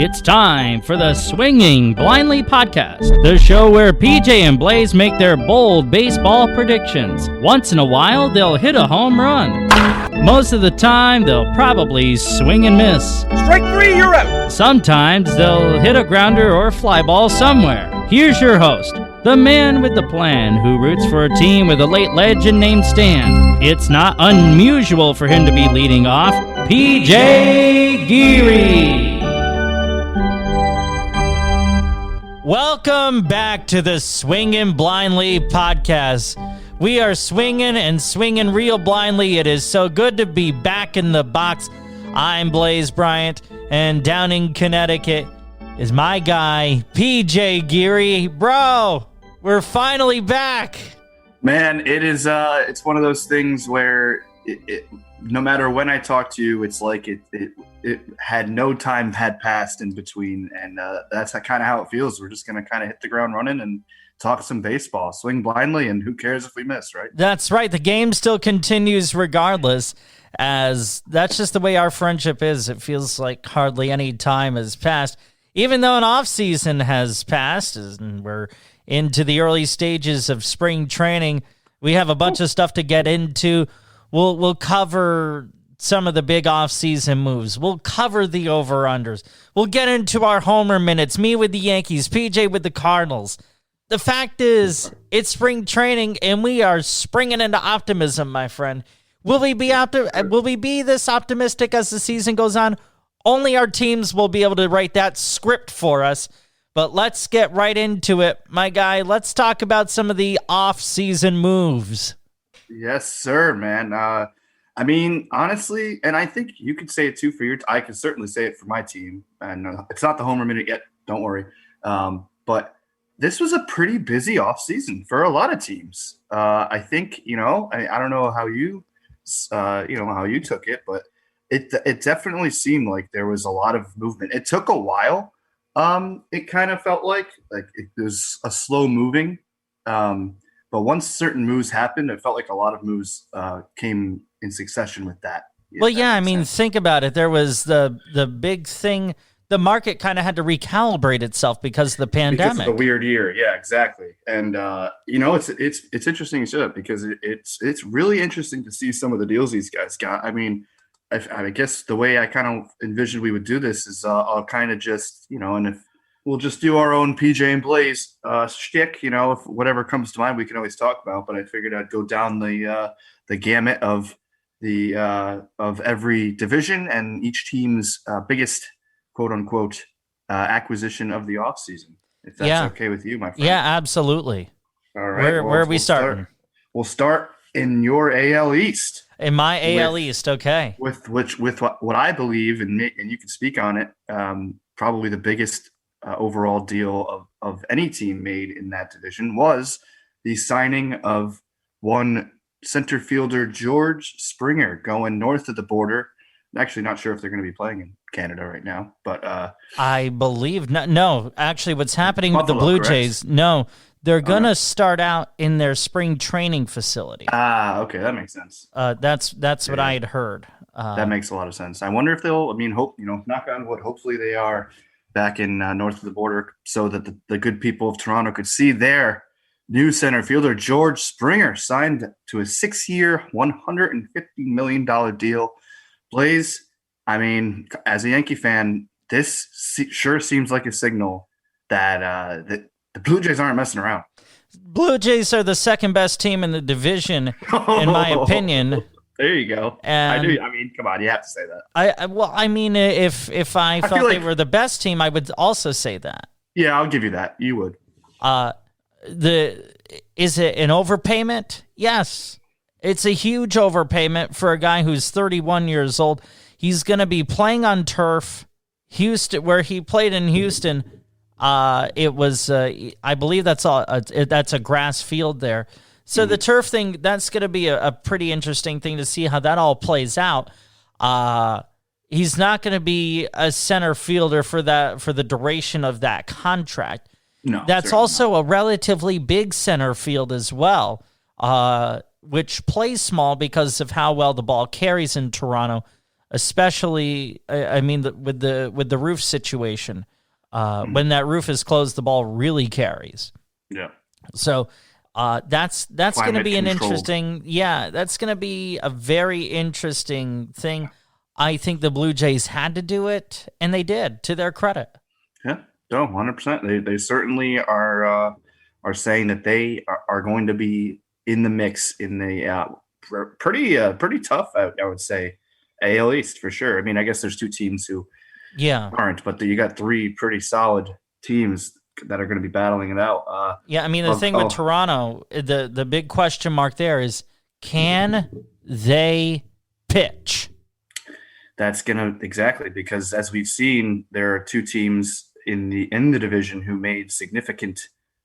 It's time for the Swinging Blindly podcast, the show where PJ and Blaise make their bold baseball predictions. Once in a while, they'll hit a home run. Most of the time, they'll probably swing and miss. Strike three, you're out. Sometimes they'll hit a grounder or fly ball somewhere. Here's your host, the man with the plan who roots for a team with a late legend named Stan. It's not unusual for him to be leading off, PJ Geary. Welcome back to the Swinging Blindly podcast. We are swinging and swinging real blindly. It is so good to be back in the box. I'm Blaise Bryant, and down in Connecticut is my guy, PJ Geary. Bro, we're finally back. Man, it is. It's one of those things where no matter when I talk to you, it's like it had no time had passed in between, and that's kind of how it feels. We're just gonna kind of hit the ground running and talk some baseball, swing blindly, and who cares if we miss, right? That's right. The game still continues regardless, as that's just the way our friendship is. It feels like hardly any time has passed, even though an off season has passed, and we're into the early stages of spring training. We have a bunch of stuff to get into. We'll cover some of the big off-season moves. We'll cover the over-unders. We'll get into our homer minutes, me with the Yankees, PJ with the Cardinals. The fact is, it's spring training, and we are springing into optimism, my friend. Will we be this optimistic as the season goes on? Only our teams will be able to write that script for us. But let's get right into it, my guy. Let's talk about some of the off-season moves. Yes, sir, man. I mean, honestly, and I think you could say it too for your I can certainly say it for my team. And it's not the homer minute yet, don't worry. But this was a pretty busy offseason for a lot of teams. I think, I don't know how you how you took it, but it definitely seemed like there was a lot of movement. It took a while. It kind of felt like it was a slow moving. But once certain moves happened, it felt like a lot of moves came in succession with that. Well, yeah, I mean, think about it. There was the big thing. The market kind of had to recalibrate itself because of the pandemic. Because of the weird year. Yeah, exactly. And, it's interesting as shit because it's really interesting to see some of the deals these guys got. I mean, I guess the way I kind of envisioned we would do this is I'll kind of just, and if we'll just do our own PJ and Blaise shtick, if whatever comes to mind, we can always talk about. But I figured I'd go down the gamut of every division and each team's biggest quote unquote acquisition of the offseason. If that's okay with you, my friend. Yeah, absolutely. All right. Where are we starting? We'll start in your AL East. In my AL East, okay. With what I believe, and you can speak on it, probably the biggest overall deal of any team made in that division was the signing of one center fielder George Springer going north of the border. I'm actually not sure if they're going to be playing in Canada right now, but I believe no. Actually, what's happening with the Blue Jays? No, they're going to start out in their spring training facility. Okay, that makes sense. That's what I had heard. That makes a lot of sense. I wonder if they'll. I mean, knock on wood. Hopefully, they are back in north of the border so that the good people of Toronto could see their new center fielder, George Springer, signed to a 6-year, $150 million deal. Blaise, I mean, as a Yankee fan, this sure seems like a signal that the Blue Jays aren't messing around. Blue Jays are the second best team in the division, in my opinion. There you go. And I do. I mean, come on, you have to say that. If I felt like they were the best team, I would also say that. Yeah, I'll give you that. You would. Is it an overpayment? Yes. It's a huge overpayment for a guy who's 31 years old. He's going to be playing on turf, Houston, where he played in Houston. It was, I believe that's a grass field there. So the turf thing, that's going to be a pretty interesting thing to see how that all plays out. He's not going to be a center fielder for the duration of that contract. No, that's also a relatively big center field as well, which plays small because of how well the ball carries in Toronto. especially I mean with the roof situation. When that roof is closed, the ball really carries. Yeah. So that's going to be an controlled. interesting. Yeah, that's going to be a very interesting thing. I think the Blue Jays had to do it, and they did, to their credit. Yeah, no, 100%. They certainly are saying that they are going to be in the mix in the pretty tough, I would say, AL East for sure. I mean, I guess there's two teams who aren't, but you got three pretty solid teams that are going to be battling it out. Yeah, I mean, the thing with Toronto, the big question mark there is, can they pitch? That's exactly, because as we've seen, there are two teams in the division who made significant,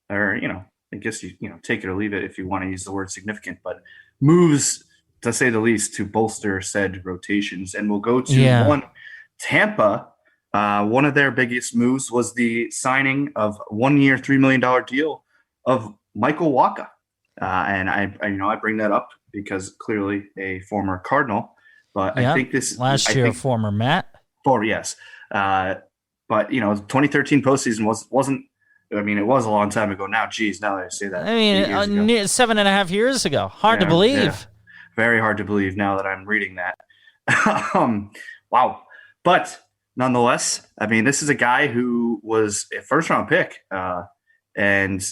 or I guess you take it or leave it if you want to use the word significant, but moves, to say the least, to bolster said rotations. And we'll go to one, Tampa. One of their biggest moves was the signing of 1 year, $3 million deal of Michael Wacha. And I bring that up because clearly a former Cardinal. But I think this last year, former Met. Yes. But 2013 postseason wasn't. I mean, it was a long time ago now. Geez, now that I say that. I mean, 7.5 years ago. Hard to believe. Yeah. Very hard to believe now that I'm reading that. Wow. But nonetheless, I mean, this is a guy who was a first-round pick, and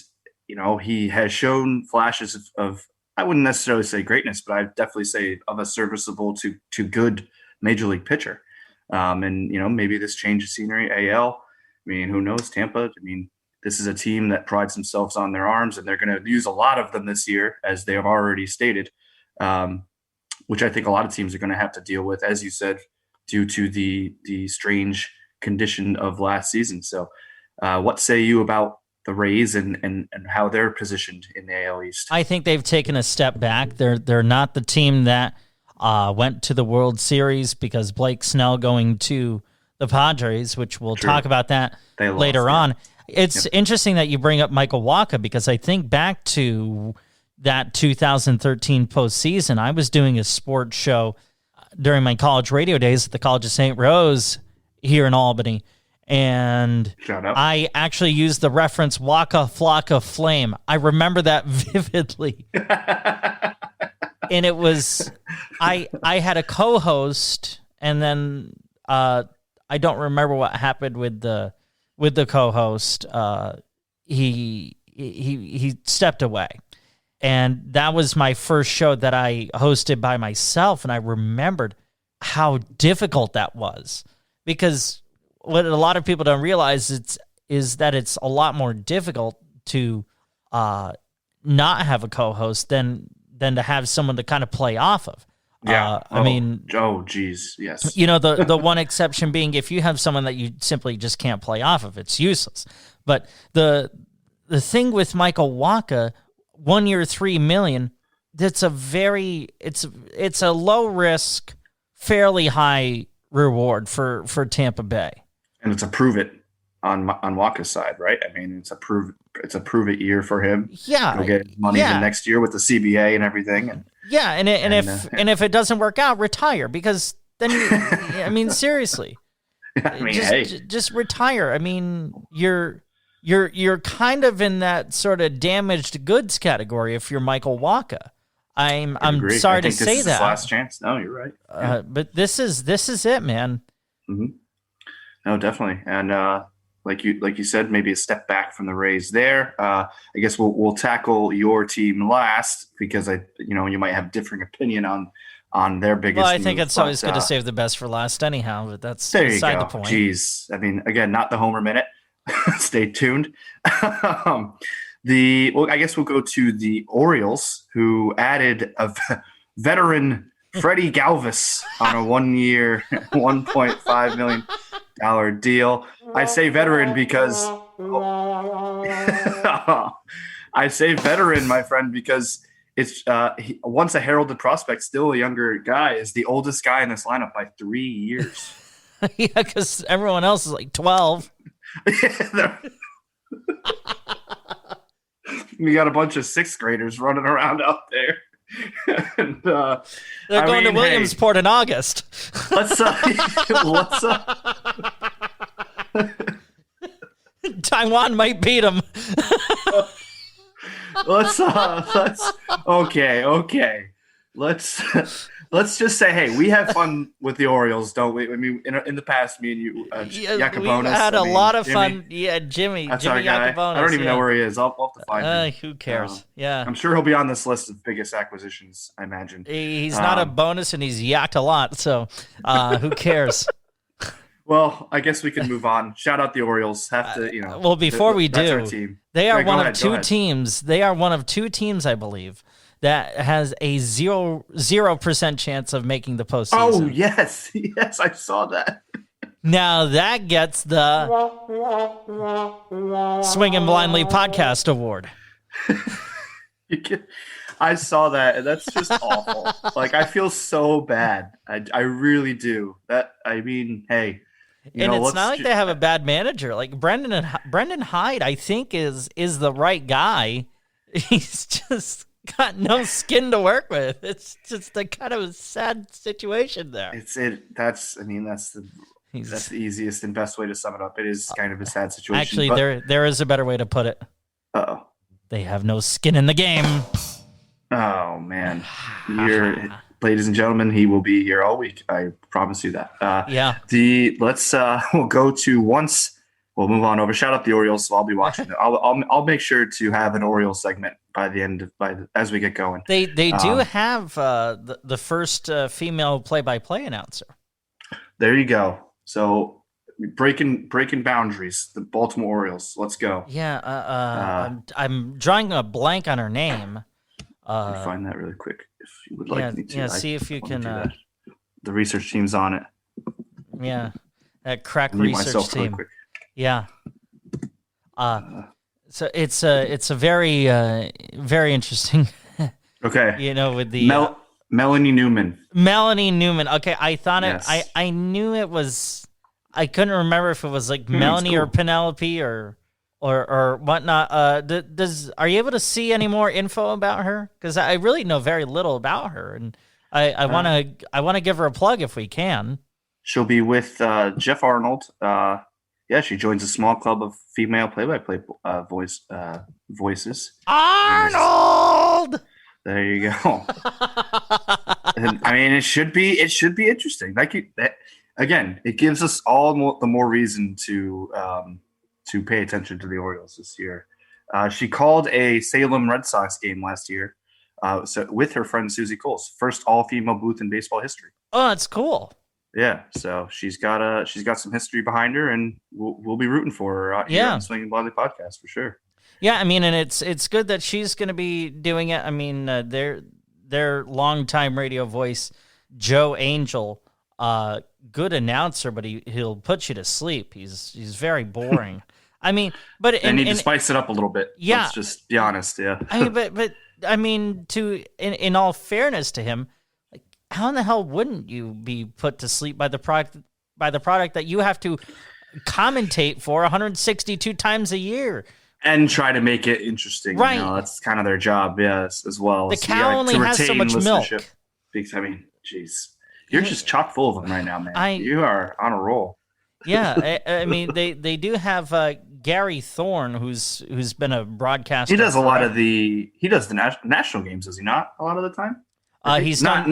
he has shown flashes of I wouldn't necessarily say greatness, but I'd definitely say of a serviceable to good major league pitcher. And maybe this changes scenery. AL, I mean, who knows? Tampa, I mean, this is a team that prides themselves on their arms, and they're going to use a lot of them this year, as they have already stated, which I think a lot of teams are going to have to deal with, as you said, due to the strange condition of last season. So what say you about the Rays and how they're positioned in the AL East? I think they've taken a step back. They're not the team that went to the World Series because Blake Snell going to the Padres, which we'll talk about that later on. It's interesting that you bring up Michael Wacha, because I think back to that 2013 postseason, I was doing a sports show during my college radio days at the College of St. Rose here in Albany. And I actually used the reference Waka Flocka Flame. I remember that vividly. And it was, I had a co-host, and then I don't remember what happened with the co-host. He stepped away. And that was my first show that I hosted by myself, and I remembered how difficult that was, because what a lot of people don't realize is that it's a lot more difficult to not have a co-host than to have someone to kind of play off of. I mean, geez, yes. The one exception being if you have someone that you simply just can't play off of, it's useless. But the thing with Michael Wacha, 1 year, $3 million, it's a low risk, fairly high reward for Tampa Bay. And it's a prove it on Wacha's side, right? I mean, it's a prove it year for him. Yeah, he'll get money the next year with the CBA and everything. And if it doesn't work out, retire, because then I mean, seriously, just retire. I mean, you're kind of in that sort of damaged goods category if you're Michael Wacha. I'm sorry to say this is that. His last chance. No, you're right. But this is it, man. Mm-hmm. No, definitely. And like you said, maybe a step back from the Rays there. I guess we'll tackle your team last, because you might have differing opinion on their biggest. Well, I think it's always good to save the best for last anyhow, but that's there beside you go. the point. Jeez. I mean, again, not the Homer Minute. Stay tuned. I guess we'll go to the Orioles, who added a veteran Freddie Galvis on a 1 year, $1.5 million deal. I say veteran because I say veteran, my friend, because it's once a heralded prospect, still a younger guy, is the oldest guy in this lineup by 3 years. Yeah, because everyone else is like 12. We got a bunch of sixth graders running around out there. And, They're going to Williamsport in August. Let's let's Taiwan might beat them. let's okay. Let's just say, hey, we have fun with the Orioles, don't we? I mean, in the past, me and you, Yacobonis, we had a lot of Jimmy, fun. Yeah, Jimmy Yacobonis. I don't even know where he is. I'll have to find him. Who cares? Yeah, I'm sure he'll be on this list of biggest acquisitions, I imagine. He's not a bonus, and he's yacked a lot, so who cares? Well, I guess we can move on. Shout out the Orioles. Have to, you know. Well, before we that's do, our team. They are one of two teams. They are one of two teams, I believe, that has a 0% chance of making the postseason. Oh, yes. Yes, I saw that. Now that gets the Swinging Blindly Podcast Award. I saw that, and that's just awful. Like, I feel so bad. I really do. Hey. And it's not like they have a bad manager. Like Brendan Hyde, I think is the right guy. He's just got no skin to work with. It's just a kind of a sad situation there. That's the easiest and best way to sum it up. It is kind of a sad situation. Actually, there is a better way to put it. Uh-oh. They have no skin in the game. Oh man. Ladies and gentlemen, he will be here all week. I promise you that. Yeah. We'll go to once. We'll move on over. Shout out the Orioles. So I'll be watching it. I'll make sure to have an Orioles segment as we get going. They do have the first female play-by-play announcer. There you go. So breaking boundaries. The Baltimore Orioles. Let's go. Yeah. I'm drawing a blank on her name. Let me find that really quick if you would like me to. Yeah, see if you can. The research team's on it. Yeah, that crack research team. Really quick. Yeah. So it's a very very interesting. Okay. With the Melanie Newman. Melanie Newman. Okay, I thought yes. I knew it was. I couldn't remember if it was like Melanie or Penelope or whatnot. Are you able to see any more info about her? Because I really know very little about her, and I want to give her a plug if we can. She'll be with Jeff Arnold. She joins a small club of female play-by-play voices. Arnold. There you go. And, I mean, it should be interesting. Again, it gives us all the more reason to pay attention to the Orioles this year. She called a Salem Red Sox game last year with her friend Susie Coles, first all-female booth in baseball history. Oh, that's cool. Yeah, so she's got some history behind her, and we'll be rooting for her out here on the Swinging Blindly podcast for sure. Yeah, I mean, and it's good that she's going to be doing it. I mean, their longtime radio voice, Joe Angel, good announcer, but he'll put you to sleep. He's very boring. I mean, but they need to spice it up a little bit. Yeah, let's just be honest. Yeah, I mean, but I mean, in all fairness to him, like, how in the hell wouldn't you be put to sleep by the product that you have to commentate for 162 times a year and try to make it interesting? Right, that's kind of their job. Yes, as well. The cow only has so much milk. Because, I mean, jeez. You're just chock full of them right now, man. You are on a roll. Yeah, I mean, they do have Gary Thorne, who's been a broadcaster. He does the national games, does he not? A lot of the time. He's not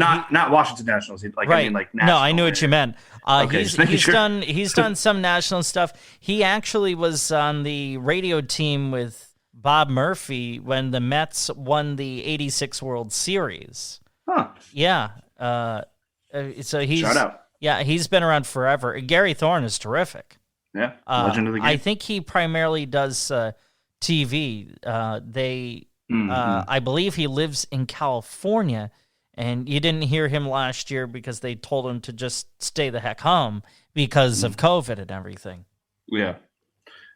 Washington Nationals. Right. I mean, like national. No, I knew what you meant. Okay, he's done some national stuff. He actually was on the radio team with Bob Murphy when the Mets won the '86 World Series. Huh. Yeah. So he's shout out. Yeah, he's been around forever. Gary Thorne is terrific. Yeah, legend of the game. I think he primarily does TV. I believe he lives in California, and you didn't hear him last year because they told him to just stay the heck home because of COVID and everything. Yeah,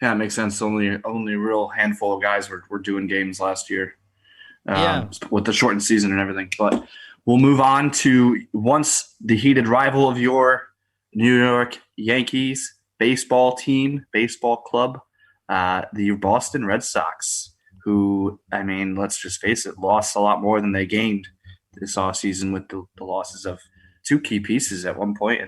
it makes sense. Only a real handful of guys were doing games last year. With the shortened season and everything, but. We'll move on to once the heated rival of your New York Yankees baseball club, the Boston Red Sox, who, I mean, let's just face it, lost a lot more than they gained this off season with the losses of two key pieces at one point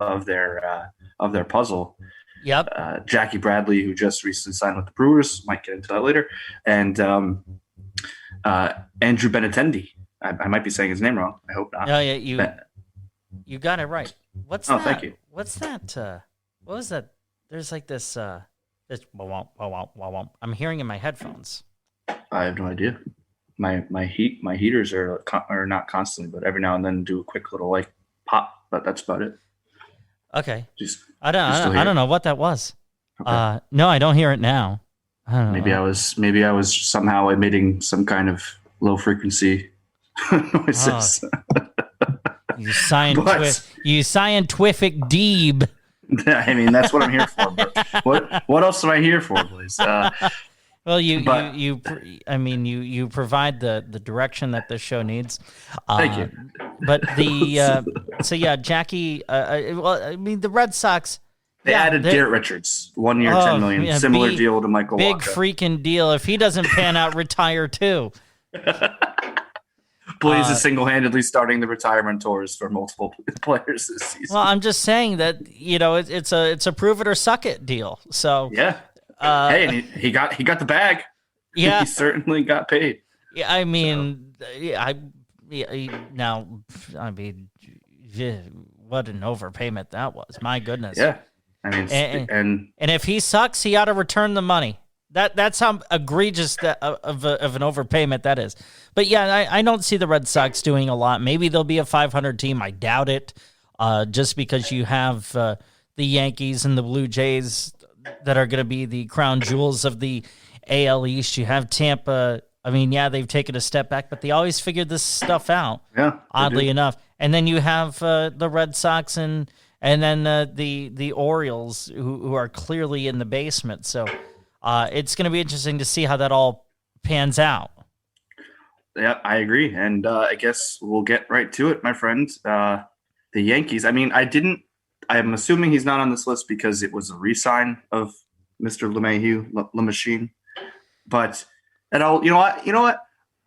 of their puzzle. Yep. Jackie Bradley, who just recently signed with the Brewers, might get into that later, and Andrew Benintendi. I might be saying his name wrong. I hope not. No, yeah, you got it right. What's that? Thank you. What's that? What was that? There's like this. I'm hearing in my headphones. I have no idea. My heaters are not constantly, but every now and then do a quick little like pop. But that's about it. Okay. I don't know what that was. Okay. No, I don't hear it now. I don't know. Maybe I was somehow emitting some kind of low frequency noises. You scientific deeb. I mean, that's what I'm here for. But what else am I here for, Blaise? Well, you provide the direction that this show needs. Thank you. But Jackie. The Red Sox. They added Garrett Richards, 1 year, $10 million, similar deal to Michael Big Wacha. freaking deal. If he doesn't pan out, retire too. Blaise is single-handedly starting the retirement tours for multiple players this season. Well, I'm just saying that it's a prove it or suck it deal. So yeah. And he got the bag. Yeah, he certainly got paid. Yeah, I mean, what an overpayment that was. My goodness. Yeah, I mean, and if he sucks, he ought to return the money. That's how egregious of an overpayment that is. But yeah, I don't see the Red Sox doing a lot. Maybe they'll be a 500 team. I doubt it. Just because you have the Yankees and the Blue Jays that are going to be the crown jewels of the AL East. You have Tampa. I mean, yeah, they've taken a step back, but they always figured this stuff out. Yeah, oddly enough. And then you have the Red Sox and then the Orioles who are clearly in the basement. So it's going to be interesting to see how that all pans out. Yeah, I agree. And I guess we'll get right to it, my friend. The Yankees. I mean, I'm assuming he's not on this list because it was a re-sign of Mr. LeMahieu, LeMachine. But you know what?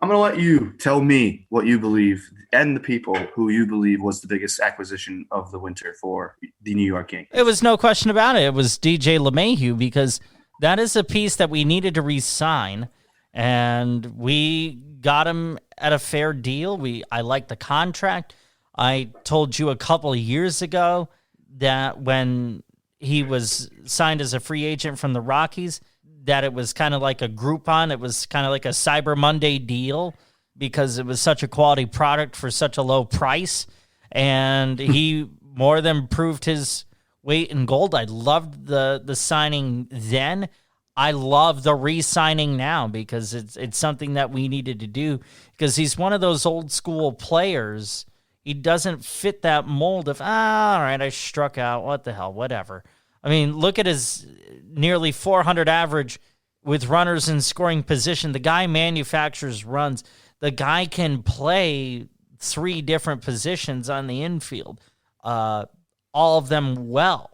I'm going to let you tell me what you believe and the people who you believe was the biggest acquisition of the winter for the New York Yankees. It was no question about it. It was DJ LeMahieu because that is a piece that we needed to re-sign, and we got him at a fair deal. I like the contract. I told you a couple of years ago that when he was signed as a free agent from the Rockies, that it was kind of like a Groupon. It was kind of like a Cyber Monday deal because it was such a quality product for such a low price. And he more than proved his weight in gold. I loved the signing then. I love the re-signing now because it's something that we needed to do because he's one of those old school players. He doesn't fit that mold of, all right, I struck out. What the hell? Whatever. I mean, look at his nearly 400 average with runners in scoring position. The guy manufactures runs. The guy can play 3 different positions on the infield, all of them well.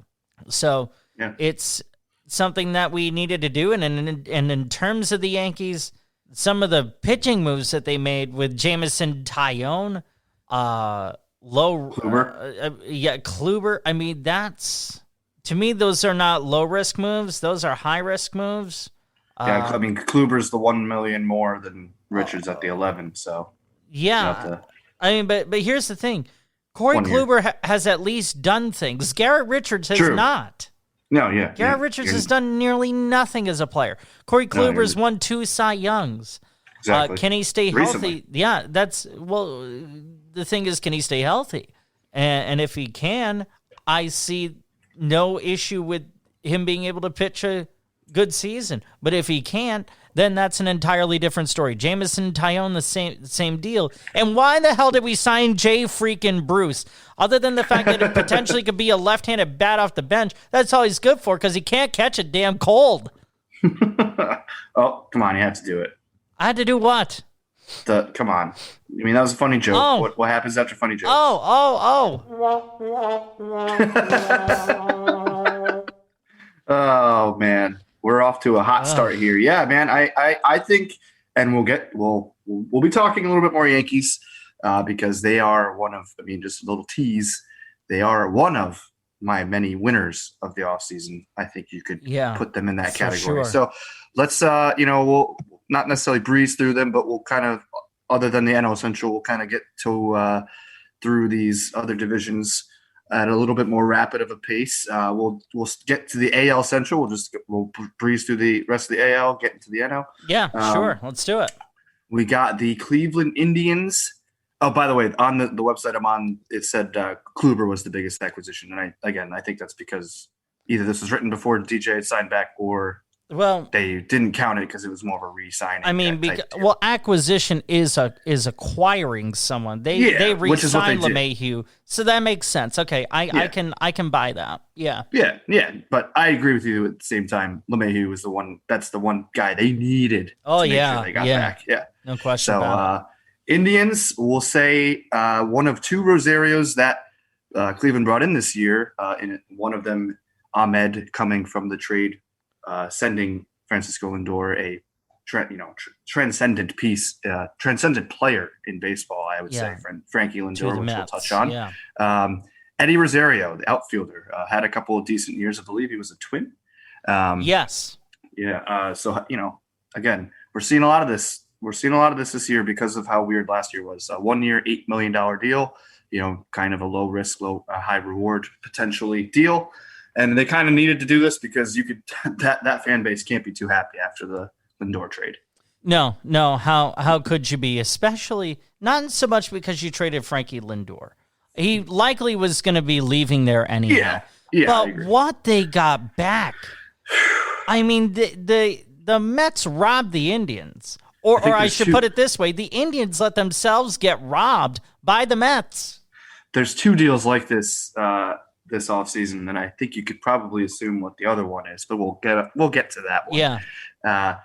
So It's something that we needed to do. And in terms of the Yankees, some of the pitching moves that they made with Jamison Tyone, Kluber. Kluber. I mean, to me, those are not low risk moves. Those are high risk moves. Yeah, I mean, Kluber's the 1 million more than Richards at the 11. So yeah, I mean, but here's the thing: Corey Kluber has at least done things. Garrett Richards has not. No, yeah. Garrett Richards has done nearly nothing as a player. Corey Kluber's won 2 Cy Youngs. Exactly. Can he stay healthy? Recently. Yeah, the thing is, can he stay healthy? And if he can, I see no issue with him being able to pitch a good season. But if he can't, then that's an entirely different story. Jamison Tyone, the same deal. And why the hell did we sign Jay freaking Bruce? Other than the fact that it potentially could be a left-handed bat off the bench, that's all he's good for because he can't catch it damn cold. Oh, come on, you have to do it. I had to do what? Come on. I mean, that was a funny joke. Oh. What happens after funny jokes? Oh. Oh, man. We're off to a hot start here. Yeah, man. I think, and we'll be talking a little bit more Yankees. because they are just a little tease. They are one of my many winners of the offseason. I think you could put them in that category. Sure. So let's, we'll not necessarily breeze through them, but we'll kind of, other than the NL Central, we'll kind of get to through these other divisions at a little bit more rapid of a pace. We'll get to the AL Central. We'll breeze through the rest of the AL, get into the NL. Yeah, sure. Let's do it. We got the Cleveland Indians. Oh, by the way, on the website I'm on, it said Kluber was the biggest acquisition. And I think that's because either this was written before DJ had signed back, or they didn't count it because it was more of a re-signing. I mean, acquisition is acquiring someone. They re-signed LeMahieu, so that makes sense. Okay, I can buy that. Yeah. But I agree with you at the same time. LeMahieu was the one. That's the one guy they needed. Oh to make sure they got back. Yeah, no question. So Indians will say one of two Rosarios that Cleveland brought in this year. In one of them, Ahmed, coming from the trade. Sending Francisco Lindor a transcendent player in baseball, I would say. Frankie Lindor, which we'll touch on. Yeah. Eddie Rosario, the outfielder, had a couple of decent years. I believe he was a Twin. Yes. Yeah. So again, we're seeing a lot of this. We're seeing a lot of this year because of how weird last year was. 1 year, $8 million deal. Kind of a low risk, high reward potentially deal. And they kind of needed to do this because that fan base can't be too happy after the Lindor trade. No. How could you be? Especially not so much because you traded Frankie Lindor. He likely was going to be leaving there anyhow. Yeah. But what they got back, I mean, the Mets robbed the Indians, or I should put it this way: the Indians let themselves get robbed by the Mets. There's two deals like this. This offseason, and I think you could probably assume what the other one is, but we'll get to that one. Yeah. I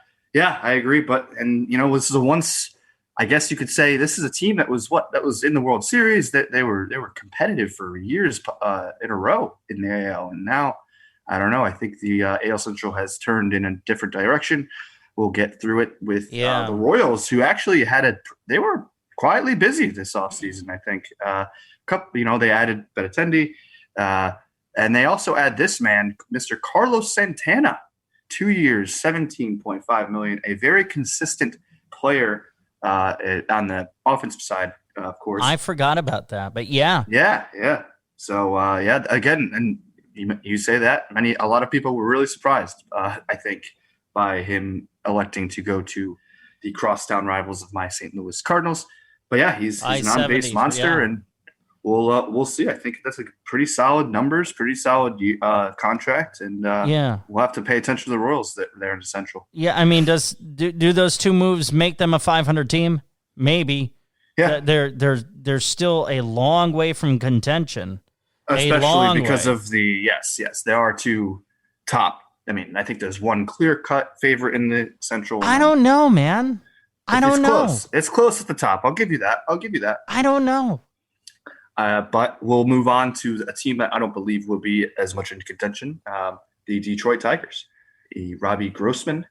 agree. But this is once, I guess you could say, this is a team that was in the World Series, that they were competitive for years in a row in the AL, and now I don't know. I think the AL Central has turned in a different direction. We'll get through it with the Royals, who actually they were quietly busy this offseason. I think they added Benintendi. And they also add this man, Mr. Carlos Santana, 2 years, $17.5 million, a very consistent player on the offensive side, of course. I forgot about that, but yeah. Yeah. So, again, and you say that, a lot of people were really surprised, I think, by him electing to go to the crosstown rivals of my St. Louis Cardinals. But yeah, he's an on-base monster, and we'll see. I think that's pretty solid numbers, pretty solid contract, and we'll have to pay attention to the Royals there in the Central. Yeah, I mean, do those two moves make them a 500 team? Maybe. Yeah, they're still a long way from contention, especially because of the yes. There are two top. I mean, I think there's one clear-cut favorite in the Central. I don't know, man. I don't know. Close. It's close at the top. I'll give you that. I don't know. But we'll move on to a team that I don't believe will be as much in contention, the Detroit Tigers. Robbie Grossman,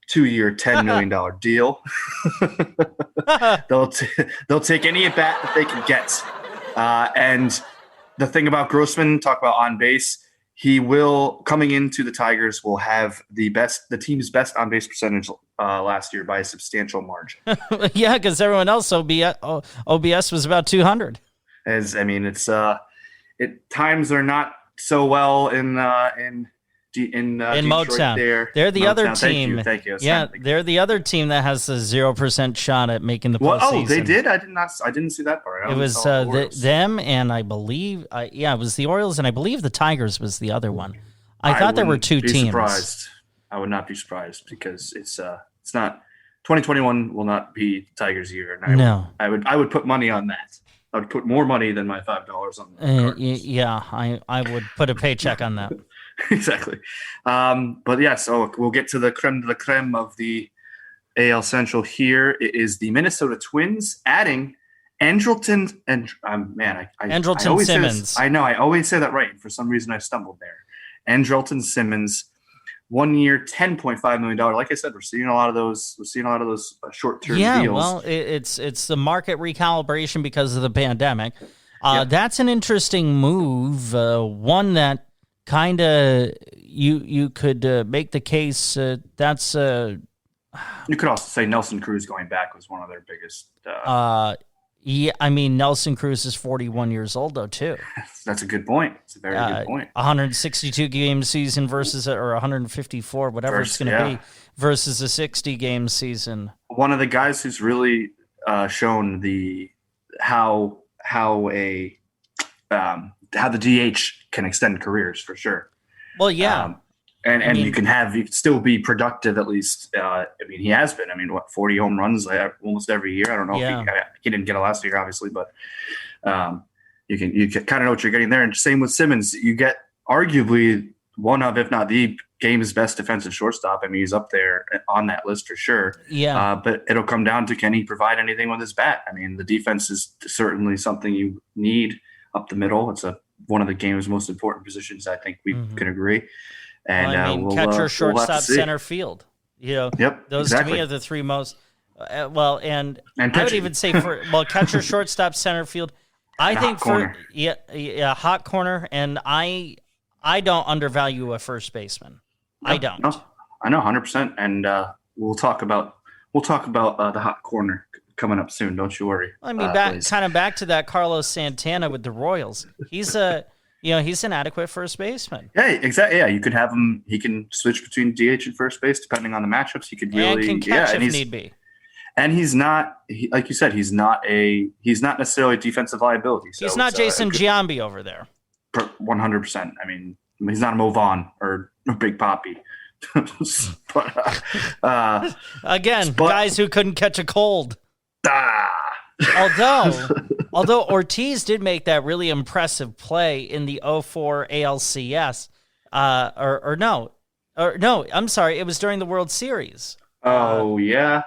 2 year, $10 million deal. They'll take any at bat that they can get. And the thing about Grossman, talk about on base, he will, coming into the Tigers, will have the team's best on base percentage last year by a substantial margin. Yeah, because everyone else OBS was about 200. Times are not so well in Motown. They're the other team. Thank you. They're the other team that has a 0% shot at making the postseason. Oh, they did. I didn't see that part. It was them, and I believe, it was the Orioles, and I believe the Tigers was the other one. I thought there were two teams. Surprised. I would not be surprised because it's not 2021 will not be Tigers' year. And I would put money on that. I would put more money than my $5 on that. I would put a paycheck on that. Exactly. But yeah, so we'll get to the creme de la creme of the AL Central here. It is the Minnesota Twins adding Andrelton and Andrelton Simmons. I know, I always say that right. For some reason I stumbled there. Andrelton Simmons, 1 year, $10.5 million. Like I said, we're seeing a lot of those. We're seeing a lot of those short-term deals. Well, it's the market recalibration because of the pandemic. That's an interesting move. One that kind of you could make the case that's. You could also say Nelson Cruz going back was one of their biggest. Yeah, I mean, Nelson Cruz is 41 years old, though, too. That's a good point. It's a very good point. 162 game season versus, or 154, whatever it's going to be, versus a 60 game season. One of the guys who's really shown how the DH can extend careers for sure. Well, yeah. And you can still be productive at least. He has been. 40 home runs almost every year. I don't know if he didn't get it last year, obviously, but you can kind of know what you're getting there. And same with Simmons. You get arguably one of, if not the game's best defensive shortstop. He's up there on that list for sure. Yeah. But it'll come down to, can he provide anything with his bat? The defense is certainly something you need up the middle. It's one of the game's most important positions. I think we can agree. And catcher, shortstop, center field. Those exactly. to me are the three most. And I would even say catcher, shortstop, center field. I think hot corner. And I don't undervalue a first baseman. No, I don't. No, I know 100%. And we'll talk about the hot corner coming up soon. Don't you worry. Back to that Carlos Santana with the Royals. He's he's an adequate first baseman. Yeah, exactly. Yeah, you could have him. He can switch between DH and first base depending on the matchups. He could really can catch if need be. And he's not, like you said, he's not necessarily a defensive liability. So he's not Jason Giambi over there. 100%. He's not a Mo Vaughn or Big Papi. Guys who couldn't catch a cold. Although Ortiz did make that really impressive play in the 04 ALCS, I'm sorry, it was during the World Series. Oh yeah.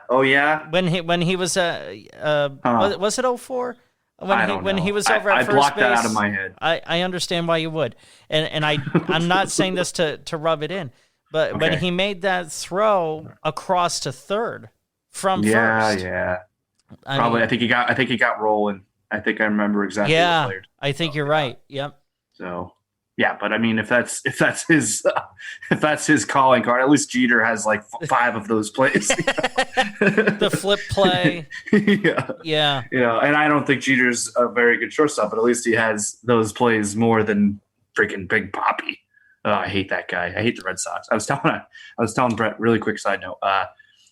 When he was was it 04? When he was over at first base. I blocked that out of my head. I understand why you would, and I'm not saying this to rub it in, but when he made that throw across to third from first. Yeah. I think he got rolling. I think I remember exactly. Yeah, what I think you're right. Yep. So yeah, but if that's his calling card, at least Jeter has like 5 of those plays. The flip play. Yeah. And I don't think Jeter's a very good shortstop, but at least he has those plays more than freaking Big Papi. I hate that guy. I hate the Red Sox. I was telling Brett, really quick side note.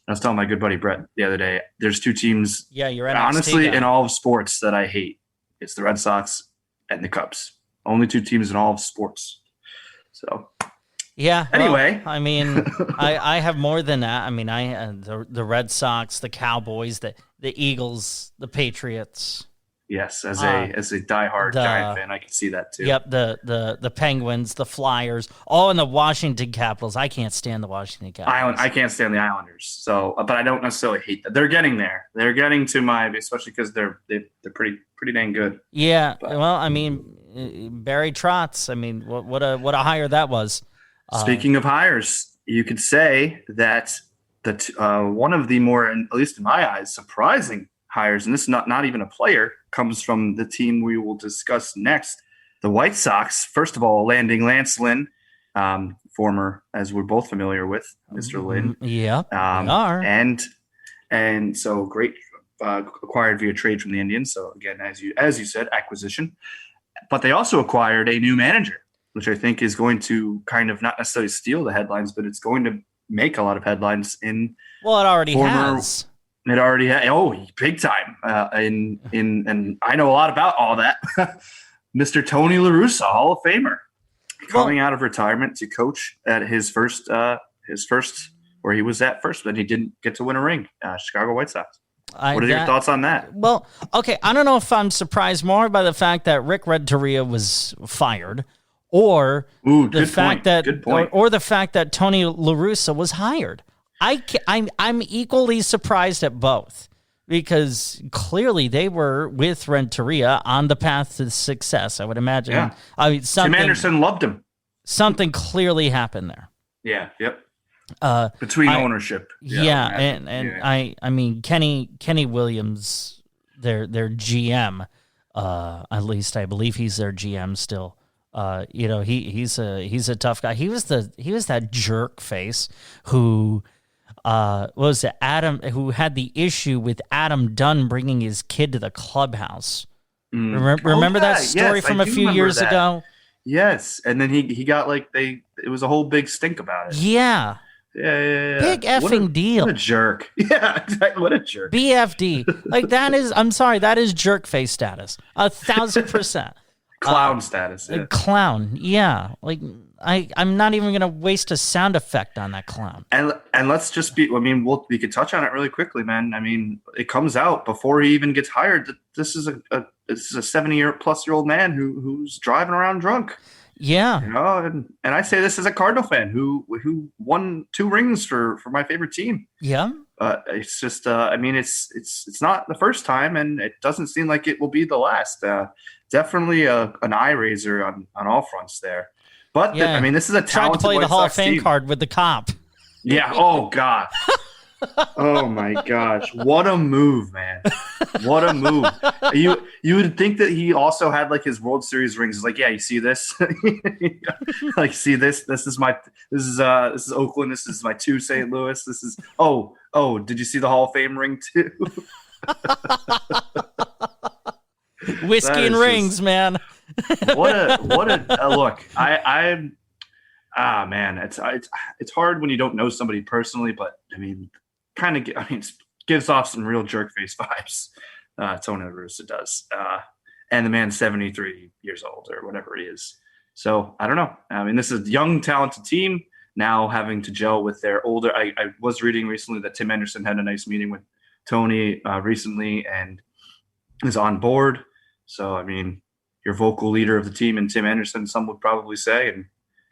I was telling my good buddy Brett the other day, there's 2 teams, you're honestly, in all of sports that I hate. It's the Red Sox and the Cubs. Only 2 teams in all of sports. So, yeah. Anyway. I have more than that. The Red Sox, the Cowboys, the Eagles, the Patriots. Yes, as a diehard Giant fan, I can see that too. Yep, the Penguins, the Flyers, all in the Washington Capitals. I can't stand the Washington Capitals. I can't stand the Islanders. So, but I don't necessarily hate them. They're getting there. They're getting to especially because they're pretty dang good. Yeah. But, Barry Trotz. What a hire that was. Speaking of hires, you could say that one of the more, at least in my eyes, surprising hires, and this is not even a player, comes from the team we will discuss next, the White Sox. First of all, landing Lance Lynn, former, as we're both familiar with, Mr. Lynn. Yeah, we are. And so great, acquired via trade from the Indians. So again, as you said, acquisition. But they also acquired a new manager, which I think is going to kind of not necessarily steal the headlines, but it's going to make a lot of headlines in. Well, it already has. It already had, big time. And I know a lot about all that. Mr. Tony La Russa, Hall of Famer, coming out of retirement to coach at his first where he was at first, but he didn't get to win a ring. Chicago White Sox. What are your thoughts on that? Well, okay, I don't know if I'm surprised more by the fact that Rick Renteria was fired, or the fact that Tony La Russa was hired. I'm equally surprised at both, because clearly they were with Renteria on the path to success, I would imagine. Yeah. Tim Anderson loved him. Something clearly happened there. Yeah. Yep. Uh, Between I ownership. yeah, Magic. and Yeah. I mean Kenny Williams, their GM, at least I believe he's their GM still. He's a tough guy. He was that jerk face who what was it, Adam, who had the issue with Adam Dunn bringing his kid to the clubhouse. Remember that story from a few years ago? Yes, and then he got like it was a whole big stink about it. Yeah. Yeah. Big effing deal. What a jerk. Yeah, exactly. What a jerk. BFD. Like I'm sorry, that is jerk face status. 1,000%. Clown status. Yeah. Clown. Yeah. Like I'm not even gonna waste a sound effect on that clown. And let's just be. I mean, we could touch on it really quickly, man. I mean, it comes out before he even gets hired that this is a 70-plus-year-old man who's driving around drunk. Yeah. And I say this as a Cardinal fan who won 2 rings for my favorite team. Yeah. It's just I mean it's not the first time, and it doesn't seem like it will be the last. Definitely an eye raiser on all fronts there. But yeah. I mean, this is a tried to play the Hall of Fame card with the cop. Yeah. Oh God. Oh my gosh. What a move, man. What a move. You would think that he also had like his World Series rings. It's like, yeah, you see this? Like, see this? This is Oakland. This is my 2 St. Louis. This is did you see the Hall of Fame ring too? Whiskey and rings, man. what a look. Man, it's hard when you don't know somebody personally, but I mean, it gives off some real jerk face vibes. Tony La Russa does, and the man's 73 years old or whatever he is. So I don't know. I mean, this is a young, talented team now having to gel with their older. I was reading recently that Tim Anderson had a nice meeting with Tony recently and is on board. So I mean, your vocal leader of the team and Tim Anderson, some would probably say, and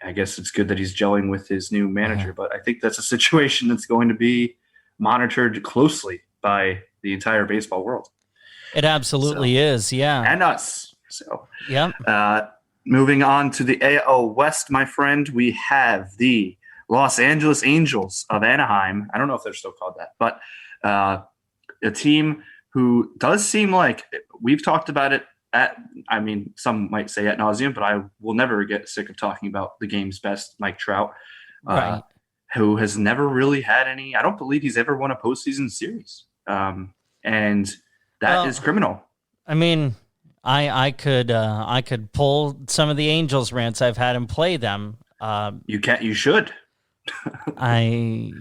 I guess it's good that he's gelling with his new manager, but I think that's a situation that's going to be monitored closely by the entire baseball world. It absolutely is, yeah. And us. So, yeah. Moving on to the AL West, my friend, we have the Los Angeles Angels of Anaheim. I don't know if they're still called that, but a team who does seem like we've talked about it some might say ad nauseum, but I will never get sick of talking about the game's best, Mike Trout, right. Who has never really had any. I don't believe he's ever won a postseason series, and that is criminal. I mean, I could pull some of the Angels rants I've had him play them. You can't. You should. I'd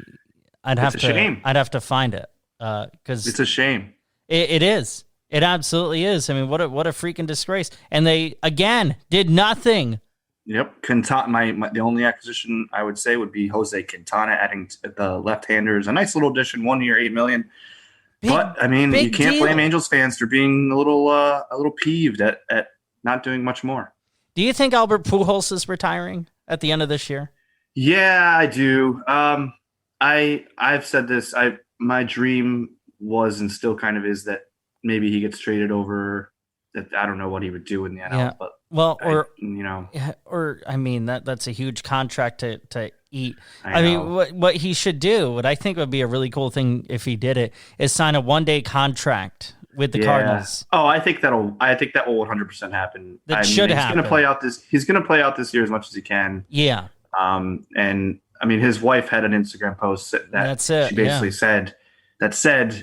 have to find it because it's a shame. It is. It absolutely is. I mean, what a freaking disgrace! And they again did nothing. Yep, Quintana. The only acquisition I would say would be Jose Quintana, adding the left-handers. A nice little addition, 1 year, $8 million. But I mean, you can't blame Angels fans for being a little peeved at not doing much more. Do you think Albert Pujols is retiring at the end of this year? Yeah, I do. I've said this. My dream was and still kind of is that maybe he gets traded over. That I don't know what he would do in the NL, but I mean that's a huge contract to eat. I mean, what he should do, what I think would be a really cool thing if he did it, is sign a 1-day contract with the Cardinals. Oh, I think that will 100% happen. Should happen. He's going to play out this year as much as he can. Yeah. And I mean, his wife had an Instagram post that she basically said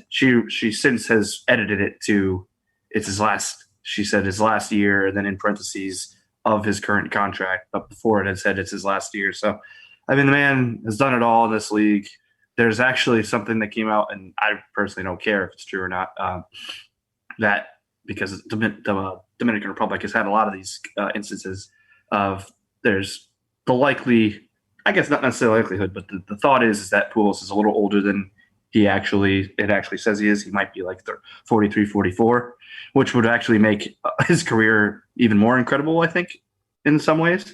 she since has edited it to it's his last. She said his last year, and then in parentheses of his current contract. But before it had said it's his last year. So, I mean, the man has done it all in this league. There's actually something that came out, and I personally don't care if it's true or not, that because the Dominican Republic has had a lot of these instances of there's the likely, I guess not necessarily likelihood, but the thought is that Pujols is a little older than it actually says he is. He might be like 43, 44, which would actually make his career even more incredible, I think, in some ways.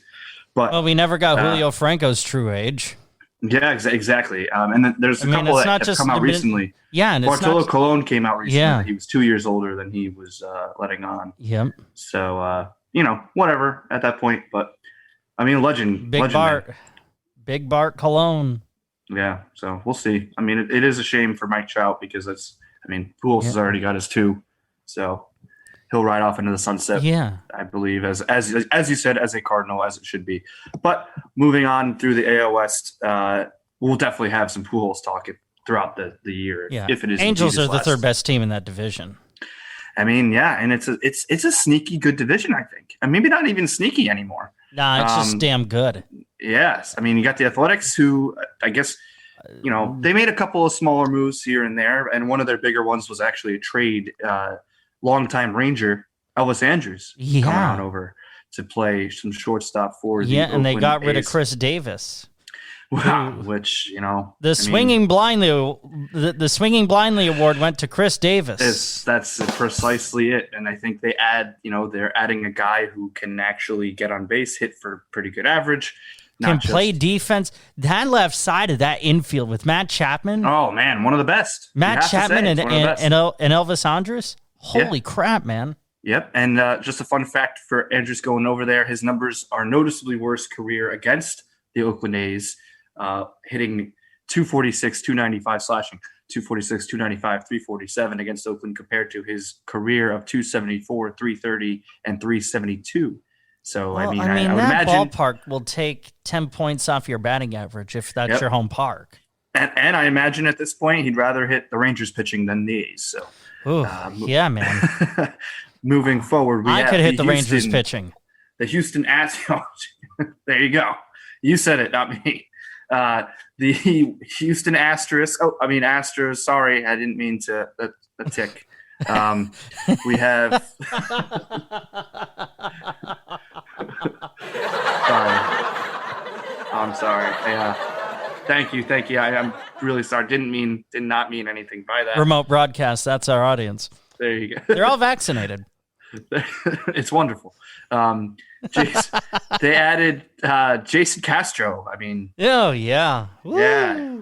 But we never got Julio Franco's true age. Yeah, exactly. And then there's a couple that have come out recently. Yeah, and Bartolo Colon came out recently. Yeah. He was 2 years older than he was letting on. Yep. So whatever at that point. But I mean, legend. Big Bart. Big Bart Cologne. Yeah, so we'll see. I mean, it is a shame for Mike Trout because Pujols has already got his 2, so he'll ride off into the sunset. Yeah, I believe as you said, as a Cardinal, as it should be. But moving on through the AL West, we'll definitely have some Pujols talk throughout the year. yeah. If it is, Angels are the third best team in that division. I mean, yeah, and it's a sneaky good division, I think, and maybe not even sneaky anymore. Nah, it's just damn good. Yes, I mean, you got the Athletics, who I guess they made a couple of smaller moves here and there, and one of their bigger ones was actually a trade. Longtime Ranger Elvis Andrus coming on over to play some shortstop for the and they got rid A's. of Chris Davis. Wow, which the swinging blindly award went to Chris Davis. That's precisely it, and I think they're adding a guy who can actually get on base, hit for pretty good average, can play defense. That left side of that infield with Matt Chapman. Oh man, one of the best. Matt Chapman and Elvis Andrus. Holy crap, man. Yep. And just a fun fact for Andrews going over there, his numbers are noticeably worse career against the Oakland A's, hitting 246, 295, slashing 246, 295, 347 against Oakland compared to his career of 274, 330, and 372. So, I would that imagine ballpark will take 10 points off your batting average if that's your home park. And I imagine at this point he'd rather hit the Rangers pitching than the A's. So, yeah, man. Moving forward, I could hit the Rangers pitching. The Houston Astros. There you go. You said it, not me. The Houston Astros. Astros. Sorry, I didn't mean to a tick. We have. Sorry. I'm sorry. Yeah. Thank you. I'm really sorry. Did not mean anything by that. Remote broadcast. That's our audience. There you go. They're all vaccinated. It's wonderful. They added Jason Castro. Oh yeah. Woo. Yeah,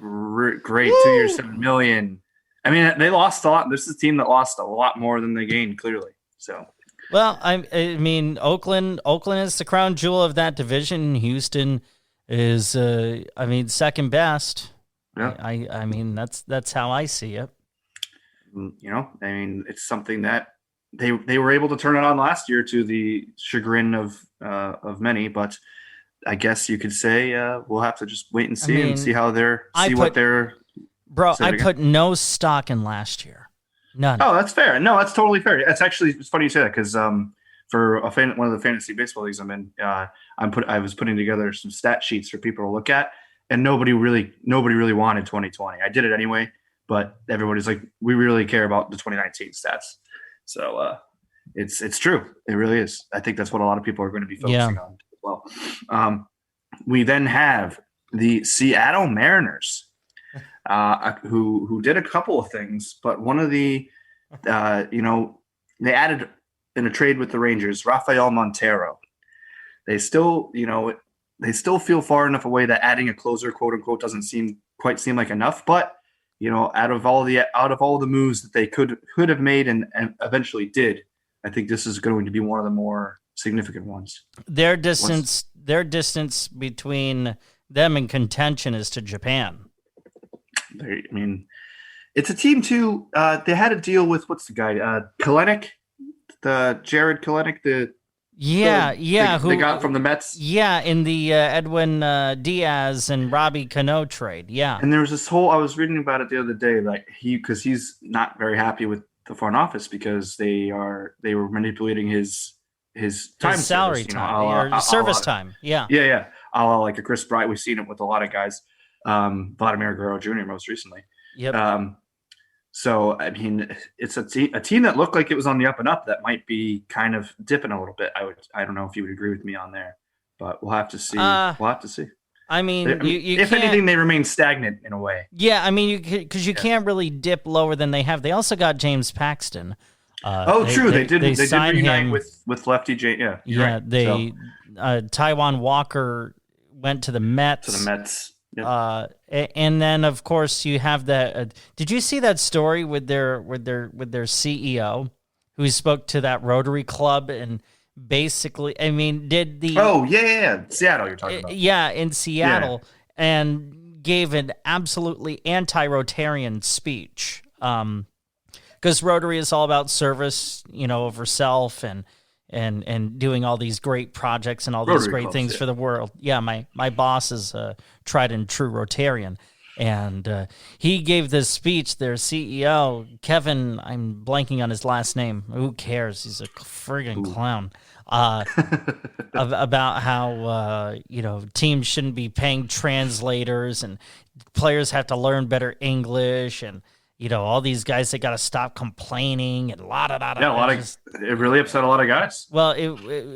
great. 2 years, $7 million. They lost a lot. This is a team that lost a lot more than they gained, clearly. So, well, Oakland is the crown jewel of that division. Houston is, second best. Yeah. That's how I see it. It's something that they were able to turn it on last year to the chagrin of many, but I guess you could say we'll have to just wait and see and see how what they're. Bro, I put no stock in last year. None. Oh, that's fair. No, that's totally fair. It's funny you say that because for one of the fantasy baseball leagues I'm in, I was putting together some stat sheets for people to look at, and nobody really wanted 2020. I did it anyway, but everybody's like, we really care about the 2019 stats. So it's true. It really is. I think that's what a lot of people are going to be focusing on as well. We then have the Seattle Mariners. Who did a couple of things, but one of the, they added in a trade with the Rangers, Rafael Montero. They still feel far enough away that adding a closer, quote unquote, doesn't seem like enough. But out of all the moves that they could have made and eventually did, I think this is going to be one of the more significant ones. Their distance between them and contention is to Japan. It's a team too. They had a deal with what's the guy? Kelenic, Jared Kelenic. Who they got from the Mets. Yeah, in the Edwin Diaz and Robbie Cano trade. Yeah, and there was this whole. I was reading about it the other day. Like because he's not very happy with the front office because they were manipulating his time, salary service, time, or service time. Yeah. Like a Chris Bryant. We've seen it with a lot of guys. Vladimir Guerrero Jr. most recently. Yep. So it's a team that looked like it was on the up and up that might be kind of dipping a little bit. I don't know if you would agree with me on there, but we'll have to see. If anything, they remain stagnant in a way. Yeah, because you can't really dip lower than they have. They also got James Paxton. True. They did reunite him with Lefty J. Yeah. Right. Taiwan Walker went to the Mets. Yep. And then of course you have that. Did you see that story with their CEO who spoke to that Rotary Club and basically, Seattle you're talking about. Yeah, in Seattle, and gave an absolutely anti-Rotarian speech. Because Rotary is all about service, over self and doing all these great projects and all these Rotary great clubs, things yeah. for the world. Yeah, my boss is a tried and true Rotarian. And he gave this speech, their CEO, Kevin, I'm blanking on his last name. Who cares? He's a friggin' clown. About how, teams shouldn't be paying translators and players have to learn better English and, all these guys that got to stop complaining and Yeah, it really upset a lot of guys. Well,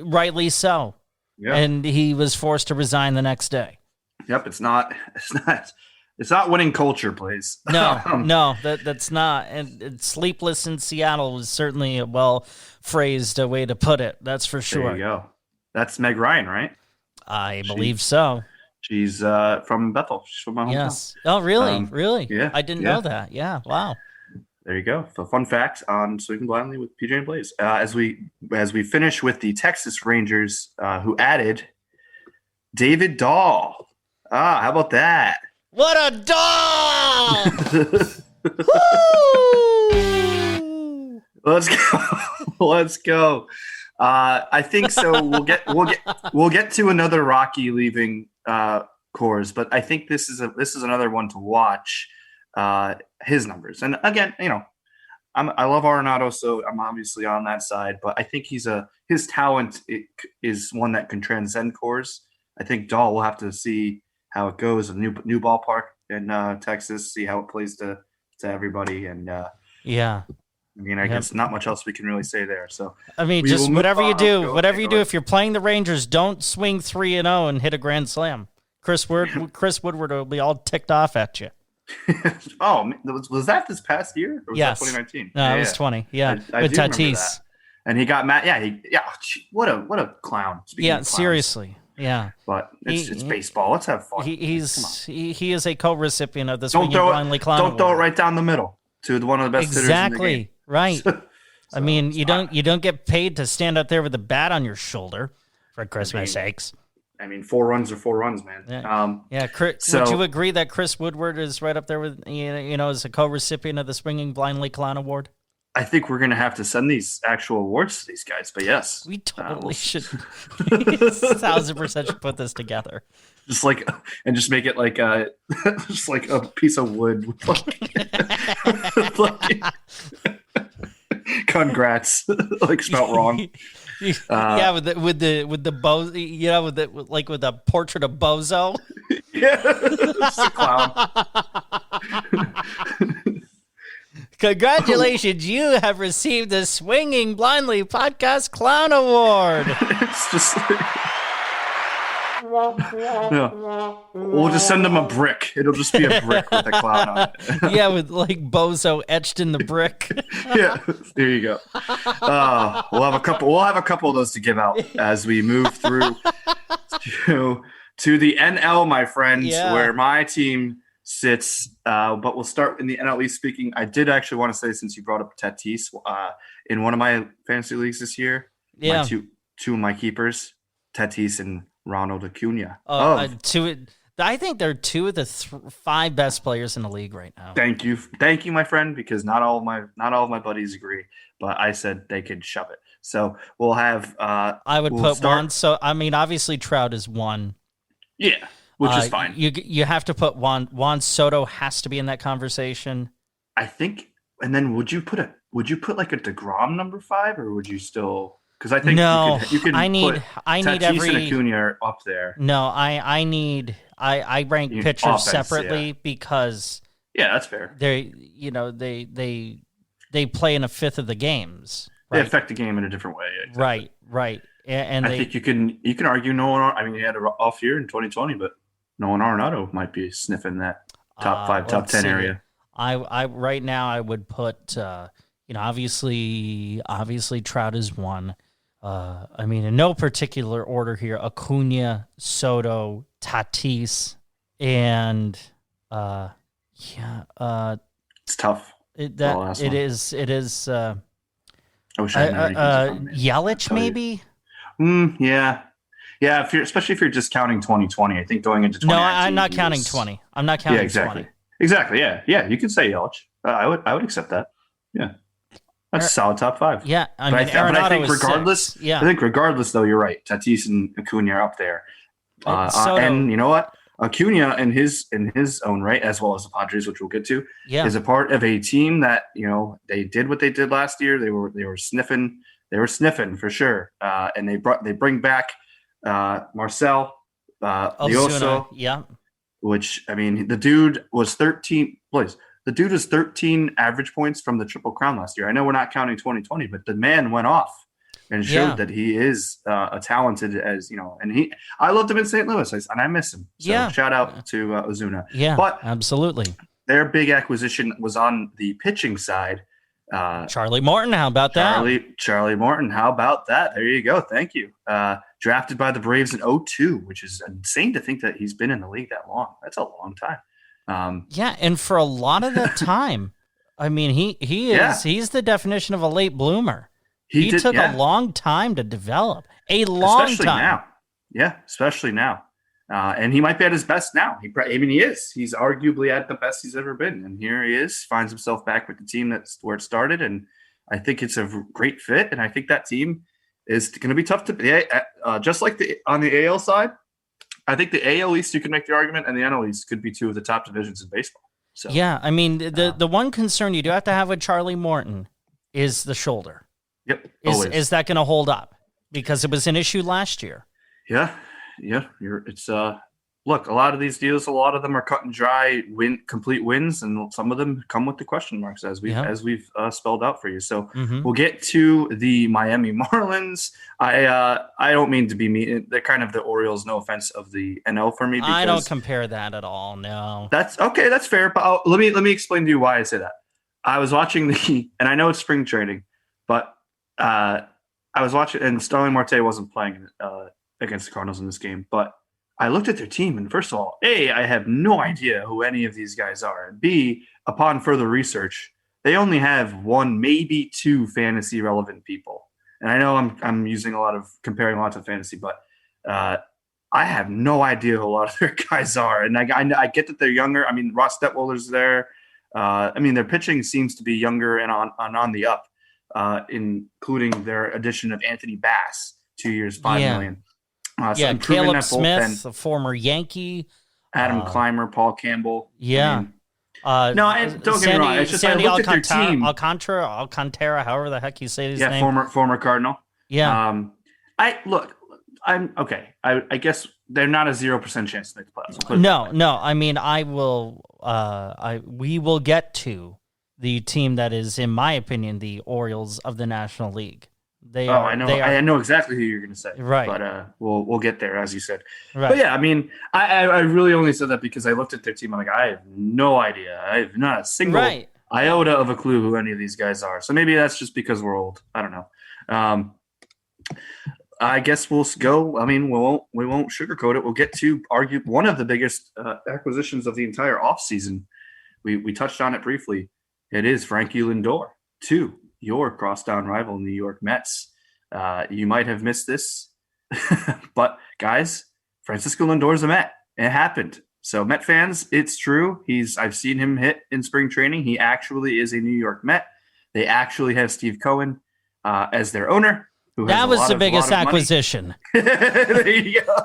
rightly so. Yeah. And he was forced to resign the next day. Yep, it's not winning culture, Blaise. No, that's not. And Sleepless in Seattle was certainly a well-phrased way to put it. That's for sure. There you go. That's Meg Ryan, right? I believe so. She's from Bethel. She's from my hometown. Yes. Oh, really? Really? Yeah. I didn't know that. Yeah. Wow. There you go. So, fun fact on Swinging Blindly with PJ and Blaise. As we finish with the Texas Rangers, who added David Dahl. How about that? What a doll! Let's go. Let's go. I think so. We'll get to another Rocky leaving cores, but I think this is another one to watch. His numbers, and again, I love Arenado, so I'm obviously on that side. But I think his talent is one that can transcend cores. I think Dahl will have to see how it goes. A new ballpark in Texas, see how it plays to everybody, and yeah. I mean, I guess not much else we can really say there. So I mean, just whatever you do, if you're playing the Rangers, don't swing 3-0 and hit a grand slam. Chris Woodward will be all ticked off at you. Oh, was that this past year? Or was that 2019? No, it was 20. Yeah, with Tatis. And he got mad. Yeah. What a clown. Speaking of clowns. Seriously. Yeah, but it's baseball. Let's have fun. He is a co-recipient of the Swinging Blindly Clown Don't throw it right down the middle to one of the best hitters in the game. Right. I mean, you don't get paid to stand out there with a bat on your shoulder, for Christmas sakes. I mean, 4 runs are 4 runs, man. Yeah. Chris, would you agree that Chris Woodward is right up there with as a co-recipient of the Swinging Blindly Clown Award? I think we're going to have to send these actual awards to these guys, but yes. We totally should. 1,000% should put this together. Just make it like just like a piece of wood. Congrats. Spelled wrong. Yeah, with the bow, with a portrait of Bozo. Yeah, just a clown. Congratulations, you have received the Swinging Blindly Podcast Clown Award. It's just we'll just send them a brick. It'll just be a brick with a clown on it. Yeah, with Bozo etched in the brick. Yeah, there you go. We'll have a couple of those to give out as we move through to the NL, my friends, where my team sits. But we'll start in the NL East. Speaking, I did actually want to say, since you brought up Tatis, in one of my fantasy leagues this year, two of my keepers, Tatis and Ronald Acuna. I think they're 2 of the 5 best players in the league right now. Thank you, my friend, because not all of my buddies agree, but I said they could shove it. So we'll have. I would put one. So I mean, obviously Trout is 1. Yeah, which is fine. You have to put Juan Soto has to be in that conversation. I think. And then would you put like a DeGrom number 5, or would you still? Because I think you can. I need Tatis and Acuna up there. No, I rank pitchers offense, separately because that's fair. They play in a fifth of the games. Right? They affect the game in a different way. Exactly. Right. And I think you can argue Nolan. I mean, he had an off year in 2020, but Nolan Arenado might be sniffing that top 5, top 10 area. I right now I would put obviously Trout is 1. I mean, in no particular order here: Acuna, Soto, Tatis, and it's tough. It is. I wish I had Yelich, maybe. Yeah, Yeah, especially if you're just counting 2020. I think going into 2019. No, I'm not counting 20. I'm not counting yeah, exactly. 20. Exactly. Yeah. You could say Yelich. I would accept that. Yeah. That's a solid top 5. Yeah, I but mean, but I think Arenado is regardless, 6. Yeah. I think regardless though, you're right. Tatis and Acuna are up there. Soto, and you know what? Acuna in his own right, as well as the Padres, which we'll get to, is a part of a team that, they did what they did last year. They were sniffing. They were sniffing for sure. And they bring back Marcel Dioso. Yeah. Which, I mean, the dude was 13. Please. The dude was 13 average points from the Triple Crown last year. I know we're not counting 2020, but the man went off and showed that he is a talented and I loved him in St. Louis and I miss him. So shout out to Ozuna. Yeah, but absolutely. Their big acquisition was on the pitching side. Charlie Morton, how about that? Charlie Morton, how about that? There you go. Thank you. Drafted by the Braves in 2002, which is insane to think that he's been in the league that long. That's a long time. And for a lot of that time, I mean, he's the definition of a late bloomer. He took a long time to develop. Especially now. Yeah, especially now. And he might be at his best now. He is. He's arguably at the best he's ever been. And here he is, finds himself back with the team that's where it started. And I think it's a great fit. And I think that team is going to be tough to just like on the AL side. I think the AL East, you can make the argument, and the NL East could be two of the top divisions in baseball. So yeah, I mean, the one concern you do have to have with Charlie Morton is the shoulder. Yep. Is that going to hold up? Because it was an issue last year. Yeah. Look, a lot of these deals, a lot of them are cut and dry, complete wins, and some of them come with the question marks as we've spelled out for you. So we'll get to the Miami Marlins. I don't mean to be mean. They're kind of the Orioles, no offense, of the NL for me. I don't compare that at all. No. That's okay. That's fair. But let me explain to you why I say that. I was watching and I know it's spring training, but I was watching, and Starling Marte wasn't playing against the Cardinals in this game, but I looked at their team, and first of all, A, I have no idea who any of these guys are. And B, upon further research, they only have one, maybe two fantasy relevant people. And I know I'm comparing lots of fantasy, but I have no idea who a lot of their guys are. And I get that they're younger. I mean, Ross Detwilder's there. Their pitching seems to be younger and on the up, including their addition of Anthony Bass, 2 years, $5 million. Caleb Smith, a former Yankee. Adam Clymer, Paul Campbell. Yeah. Don't get me wrong. It's just Sandy I looked at their team. Alcantara, however the heck you say his name. Former Cardinal. Yeah. I'm okay. I guess they're not a 0% chance to make the playoffs. No. I mean, we will get to the team that is, in my opinion, the Orioles of the National League. I know. I know exactly who you're going to say. Right. But we'll get there, as you said. Right. But yeah, I mean, I really only said that because I looked at their team. I'm like, I have no idea. I have not a single iota of a clue who any of these guys are. So maybe that's just because we're old. I don't know. I guess we'll go. I mean, we won't sugarcoat it. We'll get to argue one of the biggest acquisitions of the entire offseason. We touched on it briefly. It is Frankie Lindor to your crosstown rival New York Mets. You might have missed this, but guys, Francisco Lindor's a Met. It happened. So Met fans, it's true. I've seen him hit in spring training. He actually is a New York Met. They actually have Steve Cohen as their owner. That was the biggest acquisition. There you go.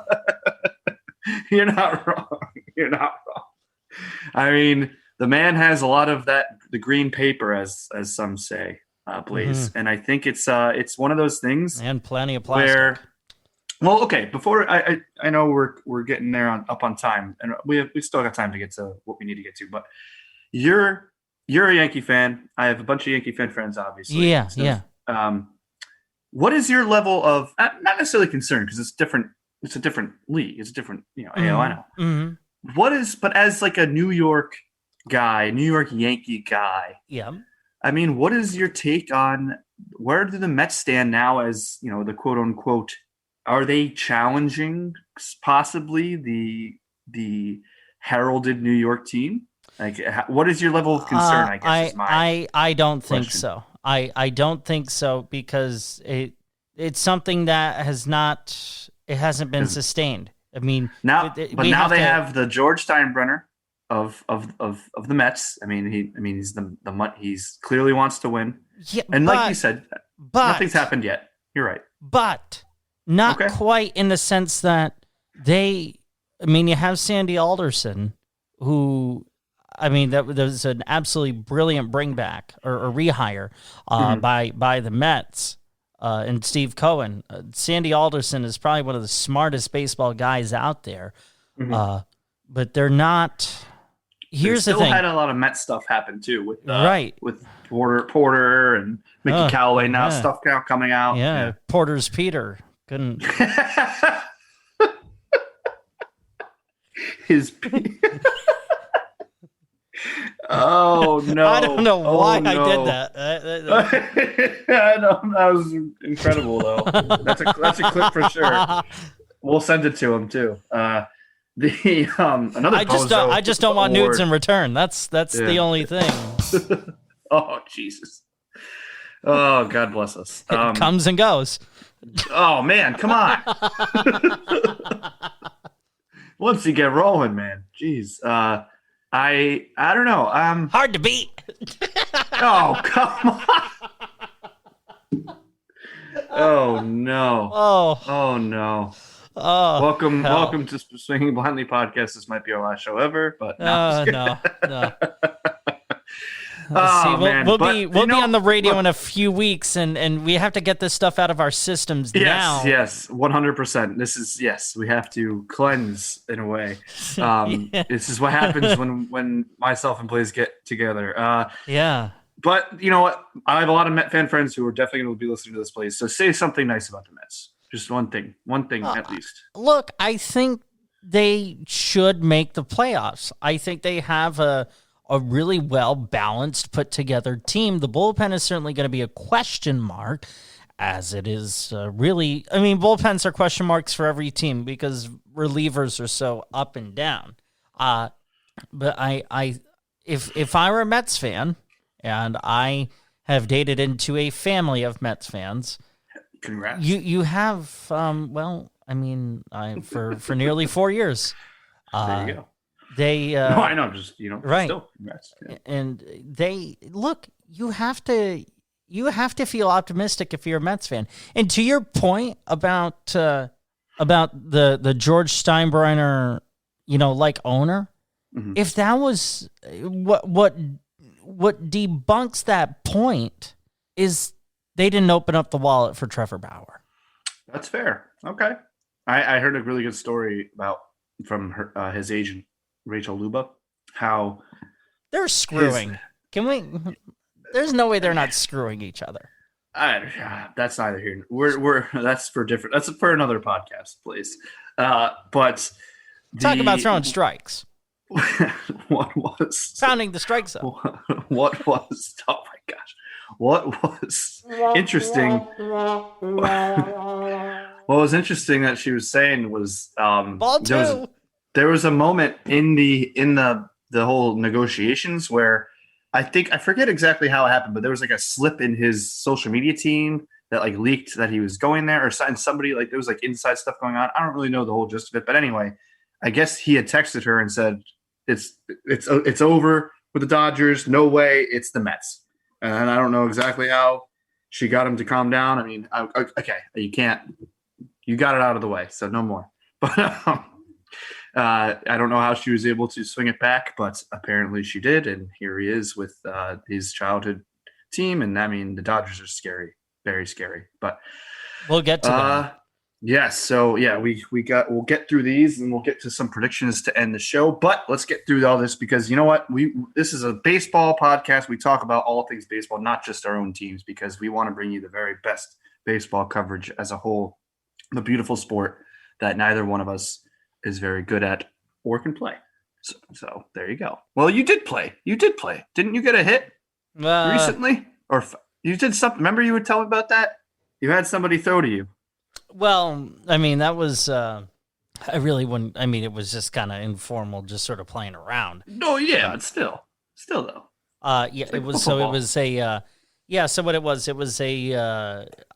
You're not wrong. I mean, the man has a lot of the green paper, as some say. Blaise, and I think it's one of those things, and plenty of plastic. Before I know we're getting there up on time, and we still got time to get to what we need to get to. But you're a Yankee fan. I have a bunch of Yankee fan friends, obviously. Yeah. What is your level of not necessarily concern, because it's different? It's a different league. It's a different AL. I know. Mm-hmm. But as like a New York guy, New York Yankee guy, yeah. I mean, what is your take on where do the Mets stand now as, the quote unquote, are they challenging possibly the heralded New York team? Like, what is your level of concern, I guess, is my I don't think question. so. I don't think so, because it's something that has not It hasn't been sustained. I mean, now they to have the George Steinbrenner of the Mets. I mean, he's he's clearly wants to win. Yeah, and like you said, nothing's happened yet. You're right. But not quite in the sense that you have Sandy Alderson, who, that was an absolutely brilliant bring back or rehire by the Mets and Steve Cohen. Sandy Alderson is probably one of the smartest baseball guys out there, but they're not. Here's the thing: still had a lot of Met stuff happen too with Porter and Mickey Callaway stuff now coming out. Yeah, Porter's Peter couldn't. Oh no! I don't know why I did that. I know, that was incredible though. That's a clip for sure. We'll send it to him too. Another. I just don't want nudes in return. That's the only thing. Oh Jesus! Oh, God bless us. It comes and goes. Oh man, come on! Once you get rolling, man. Jeez. I don't know. Hard to beat. Oh, come on. Oh no. Oh no. Oh, welcome to Swinging Blindly podcast. This might be our last show ever, but no. We'll be on the radio in a few weeks, and we have to get this stuff out of our systems now. Yes, 100%. This is we have to cleanse in a way. This is what happens when myself and Blaise get together. But you know what? I have a lot of Met fan friends who are definitely going to be listening to this place. So say something nice about the Mets. Just one thing at least. Look, I think they should make the playoffs. I think they have a really well-balanced, put-together team. The bullpen is certainly going to be a question mark, as it is really... bullpens are question marks for every team because relievers are so up and down. But if I were a Mets fan, and I have dated into a family of Mets fans... Congrats. You have, for nearly 4 years. There you go. They no, I know, just right. Still, congrats. Yeah. And they look. You have to feel optimistic if you're a Mets fan. And to your point about the George Steinbrenner, like owner, if that was what debunks that point is they didn't open up the wallet for Trevor Bauer. That's fair. Okay, I heard a really good story from his agent. Rachel Luba, how they're screwing. There's no way they're not screwing each other. That's neither here. That's for different. That's for another podcast, please. But talk about throwing strikes. What was pounding the strike zone? What was? Oh my gosh! What was interesting? What was interesting that she was saying was ball two. There was a moment in the whole negotiations where I forget exactly how it happened, but there was like a slip in his social media team that like leaked that he was going there, or somebody there was like inside stuff going on. I don't really know the whole gist of it, but anyway, I guess he had texted her and said it's over with the Dodgers. No way, it's the Mets. And I don't know exactly how she got him to calm down. Okay, you got it out of the way, so no more. But I don't know how she was able to swing it back, but apparently she did, and here he is with his childhood team. And the Dodgers are scary, very scary. But we'll get to that. Yes, so we'll get through these, and we'll get to some predictions to end the show. But let's get through all this because you know what? This is a baseball podcast. We talk about all things baseball, not just our own teams, because we want to bring you the very best baseball coverage as a whole, the beautiful sport that neither one of us is very good at or can play. So there you go. Well, you did play. Didn't you get a hit recently? Or you did something. Remember you would tell me about that? You had somebody throw to you. Well, that was, I really wouldn't, it was just kind of informal, just sort of playing around. No, yeah, but still though. It was, so it was Yeah, so what it was I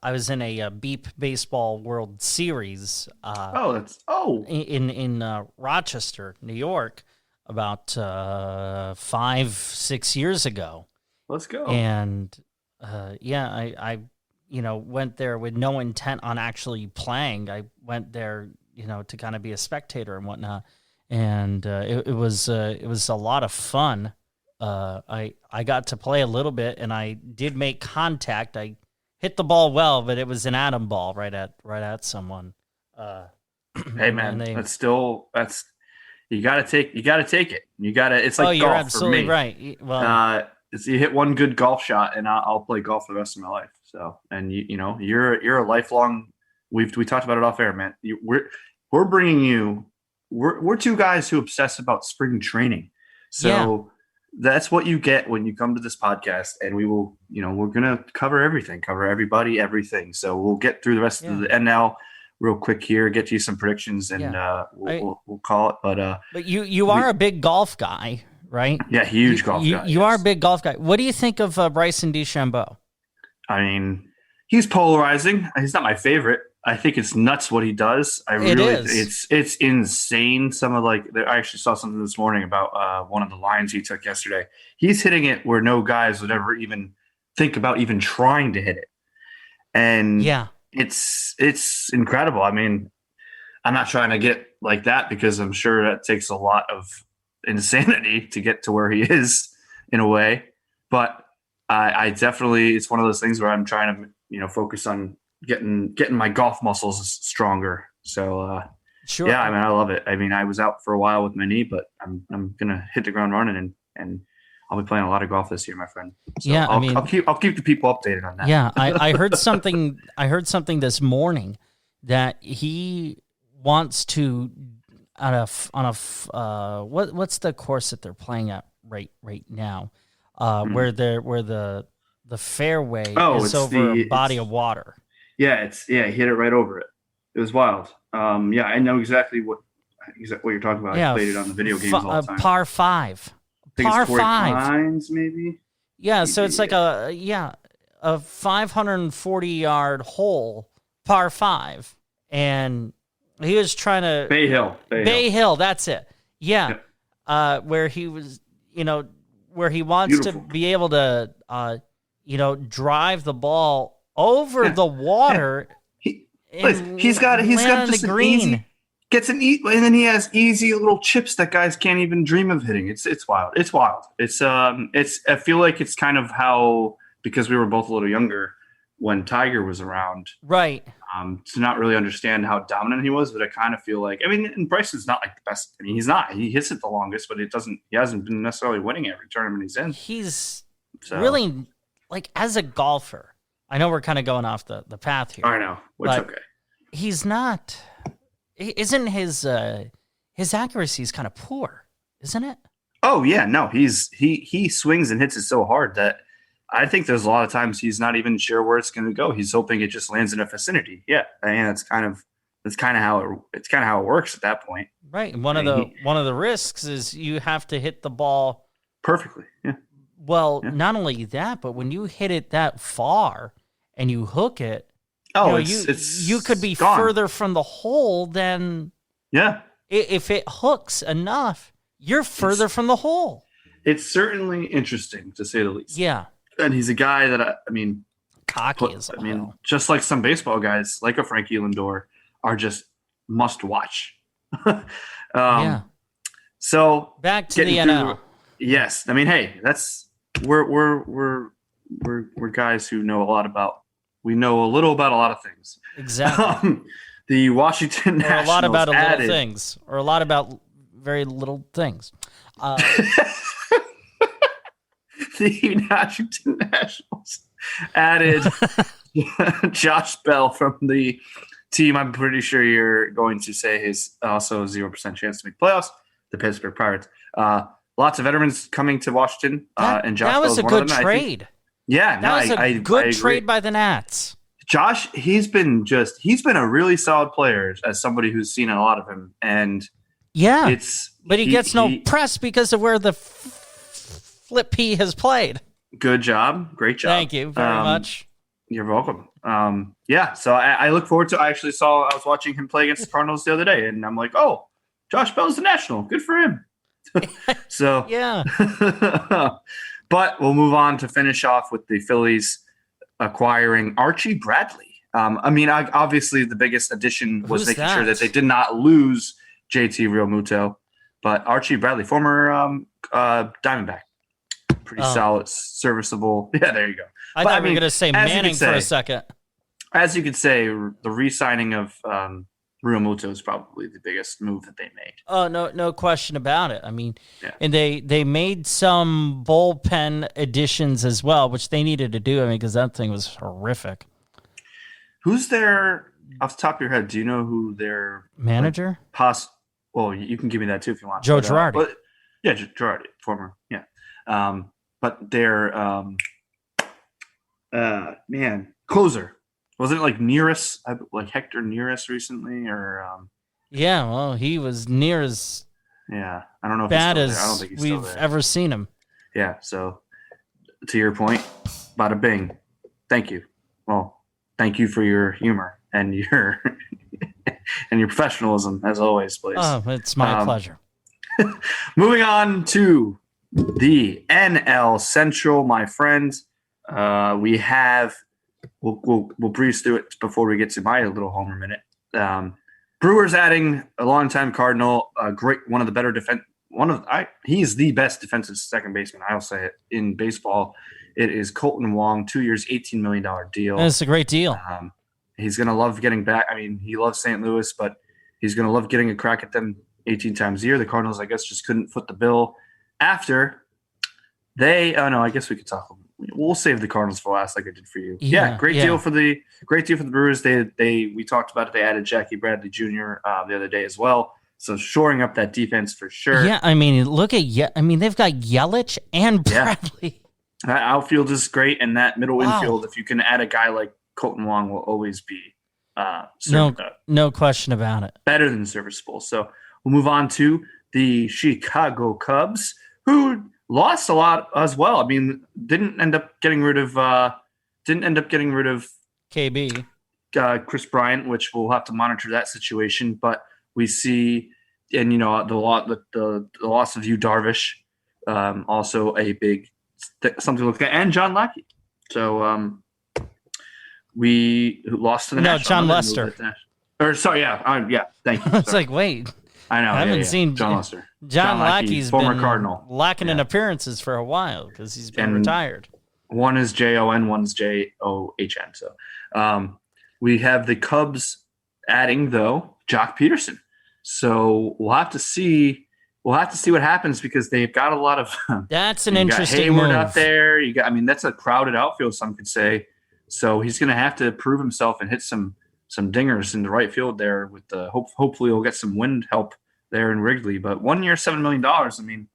was in a Beep Baseball World Series in Rochester, New York, about 5-6 years ago. Let's go. And I went there with no intent on actually playing. I went there, to kind of be a spectator and whatnot. And it was a lot of fun. I got to play a little bit, and I did make contact. I hit the ball well, but it was an atom ball right at someone. Hey man, that's you gotta take it. It's like you're golf absolutely for me. Right. Well, you hit one good golf shot, and I'll play golf for the rest of my life. So, and you're a lifelong. We talked about it off air, man. We're bringing you. We're two guys who obsess about spring training. So that's what you get when you come to this podcast, and we will. We're gonna cover everything, cover everybody, everything. So we'll get through the rest of the NL real quick here, get you some predictions, and we'll call it. But you are a big golf guy, right? Yeah, huge golf guy. You are a big golf guy. What do you think of Bryson DeChambeau? I mean, he's polarizing. He's not my favorite. I think it's nuts what he does. It's insane. I actually saw something this morning about one of the lines he took yesterday. He's hitting it where no guys would ever even think about even trying to hit it. And it's incredible. I mean, I'm not trying to get like that because I'm sure that takes a lot of insanity to get to where he is in a way. But I definitely, it's one of those things where I'm trying to, focus on getting my golf muscles stronger. So, sure. Yeah, I mean, I love it. I mean, I was out for a while with my knee, but I'm going to hit the ground running and I'll be playing a lot of golf this year, my friend. So yeah, I'll keep the people updated on that. Yeah, I heard something. I heard something this morning that he wants to what's the course that they're playing at right now, where the fairway is over a body of water. Yeah, he hit it right over it. It was wild. Yeah, I know exactly what you're talking about. I played it on the video games all the time. Par 5. Par 5. Pines, maybe. Yeah, so it's like a 540-yard hole, par 5, and he was trying to Bay Hill. That's it. Yeah, where he was, where he wants to be able to, drive the ball over the water. He's got just an easy. Gets and then he has easy little chips that guys can't even dream of hitting. It's wild. It's wild. I feel like it's kind of how, because we were both a little younger when Tiger was around, right? To not really understand how dominant he was, but I kind of feel like, I mean, and Bryson's not like the best. I mean, he's not. He hits it the longest, but he hasn't been necessarily winning every tournament he's in. He's really, like, as a golfer, I know we're kind of going off the path here. I know. It's okay. He's not. Isn't his accuracy is kind of poor, isn't it? Oh yeah, no, he swings and hits it so hard that I think there's a lot of times he's not even sure where it's going to go. He's hoping it just lands in a vicinity. Yeah, I mean that's kind of how it works at that point. Right, and one of the risks is you have to hit the ball perfectly. Yeah. Well, not only that, but when you hit it that far and you hook it. Oh, you could be gone. further from the hole than if it hooks enough, you're further from the hole. It's certainly interesting to say the least. Yeah, and he's a guy that I mean, cocky as hell. I mean, just like some baseball guys, like a Frankie Lindor, are just must watch. Yeah. So back to the NL. Yes, I mean, hey, we're guys who know a lot about. We know a little about a lot of things. Exactly. The Washington Nationals a lot about little things, or a lot about very little things. The Washington Nationals added Josh Bell from the team. I'm pretty sure you're going to say is also 0% chance to make playoffs. The Pittsburgh Pirates. Lots of veterans coming to Washington, and Josh Bell was one of them. That was a good trade. Yeah, that was a good trade by the Nats. Josh, he's been a really solid player as somebody who's seen a lot of him, and but he gets no press because of where the flip he has played. Good job. Great job. Thank you very much. You're welcome. Yeah, so I look forward to. I was watching him play against the Cardinals the other day, and I'm like, oh, Josh Bell's the National. Good for him. So Yeah. But we'll move on to finish off with the Phillies acquiring Archie Bradley. Obviously the biggest addition was Who's making that? sure that they did not lose JT Realmuto, but Archie Bradley, former Diamondback, pretty solid, serviceable. Yeah, there you go. I thought we were going to say Manning for a second. As you could say, the re-signing of Realmuto is probably the biggest move that they made. Oh, no question about it. I mean, yeah. And they made some bullpen additions as well, which they needed to do. I mean, because that thing was horrific. Who's their, off the top of your head, do you know who their manager? Well, you can give me that too if you want. Joe Girardi. Yeah, Girardi, former. Yeah. But their closer. Wasn't it like Nearest, like Hector Nearest recently, or? Yeah, well, he was near as I don't know if bad he's as I don't think he's we've ever seen him. Yeah, so to your point, bada bing. Thank you. Well, thank you for your humor and your and your professionalism as always, Blaise. Oh, it's my pleasure. Moving on to the NL Central, my friends. We have. We'll breeze through it before we get to my little homer minute. Brewers adding a longtime Cardinal, one of the better he's the best defensive second baseman, I'll say it, in baseball. It is Colton Wong, 2 years, $18 million deal. That's a great deal. He's going to love getting back. I mean, he loves St. Louis, but he's going to love getting a crack at them 18 times a year. The Cardinals, I guess, just couldn't foot the bill after they. Oh no, I guess we could talk. We'll save the Cardinals for last, like I did for you. Great deal for the Brewers. We talked about it. They added Jackie Bradley Jr. The other day as well. So shoring up that defense for sure. Yeah, I mean, they've got Yelich and Bradley. That outfield is great, and that middle infield, if you can add a guy like Colton Wong, will always be no question about it. Better than serviceable. So we'll move on to the Chicago Cubs, who lost a lot as well. I mean, didn't end up getting rid of KB, Chris Bryant, which we'll have to monitor that situation. But we see, and the loss of Yu Darvish, also a big something to look at, and John Lackey. So we lost to the National. John Lester. Thank you. It's like, wait. I know. I haven't seen John Lester. John Lackey's former been Cardinal, lacking in appearances for a while because he's been retired. One is JON, one's JOHN. So we have the Cubs adding though Jock Peterson. So we'll have to see. What happens because they've got a lot of. That's an interesting Hayward move out there. That's a crowded outfield. Some could say. So he's going to have to prove himself and hit some dingers in the right field there. With the hopefully he'll get some wind help there in Wrigley. But 1 year, $7 million. I mean,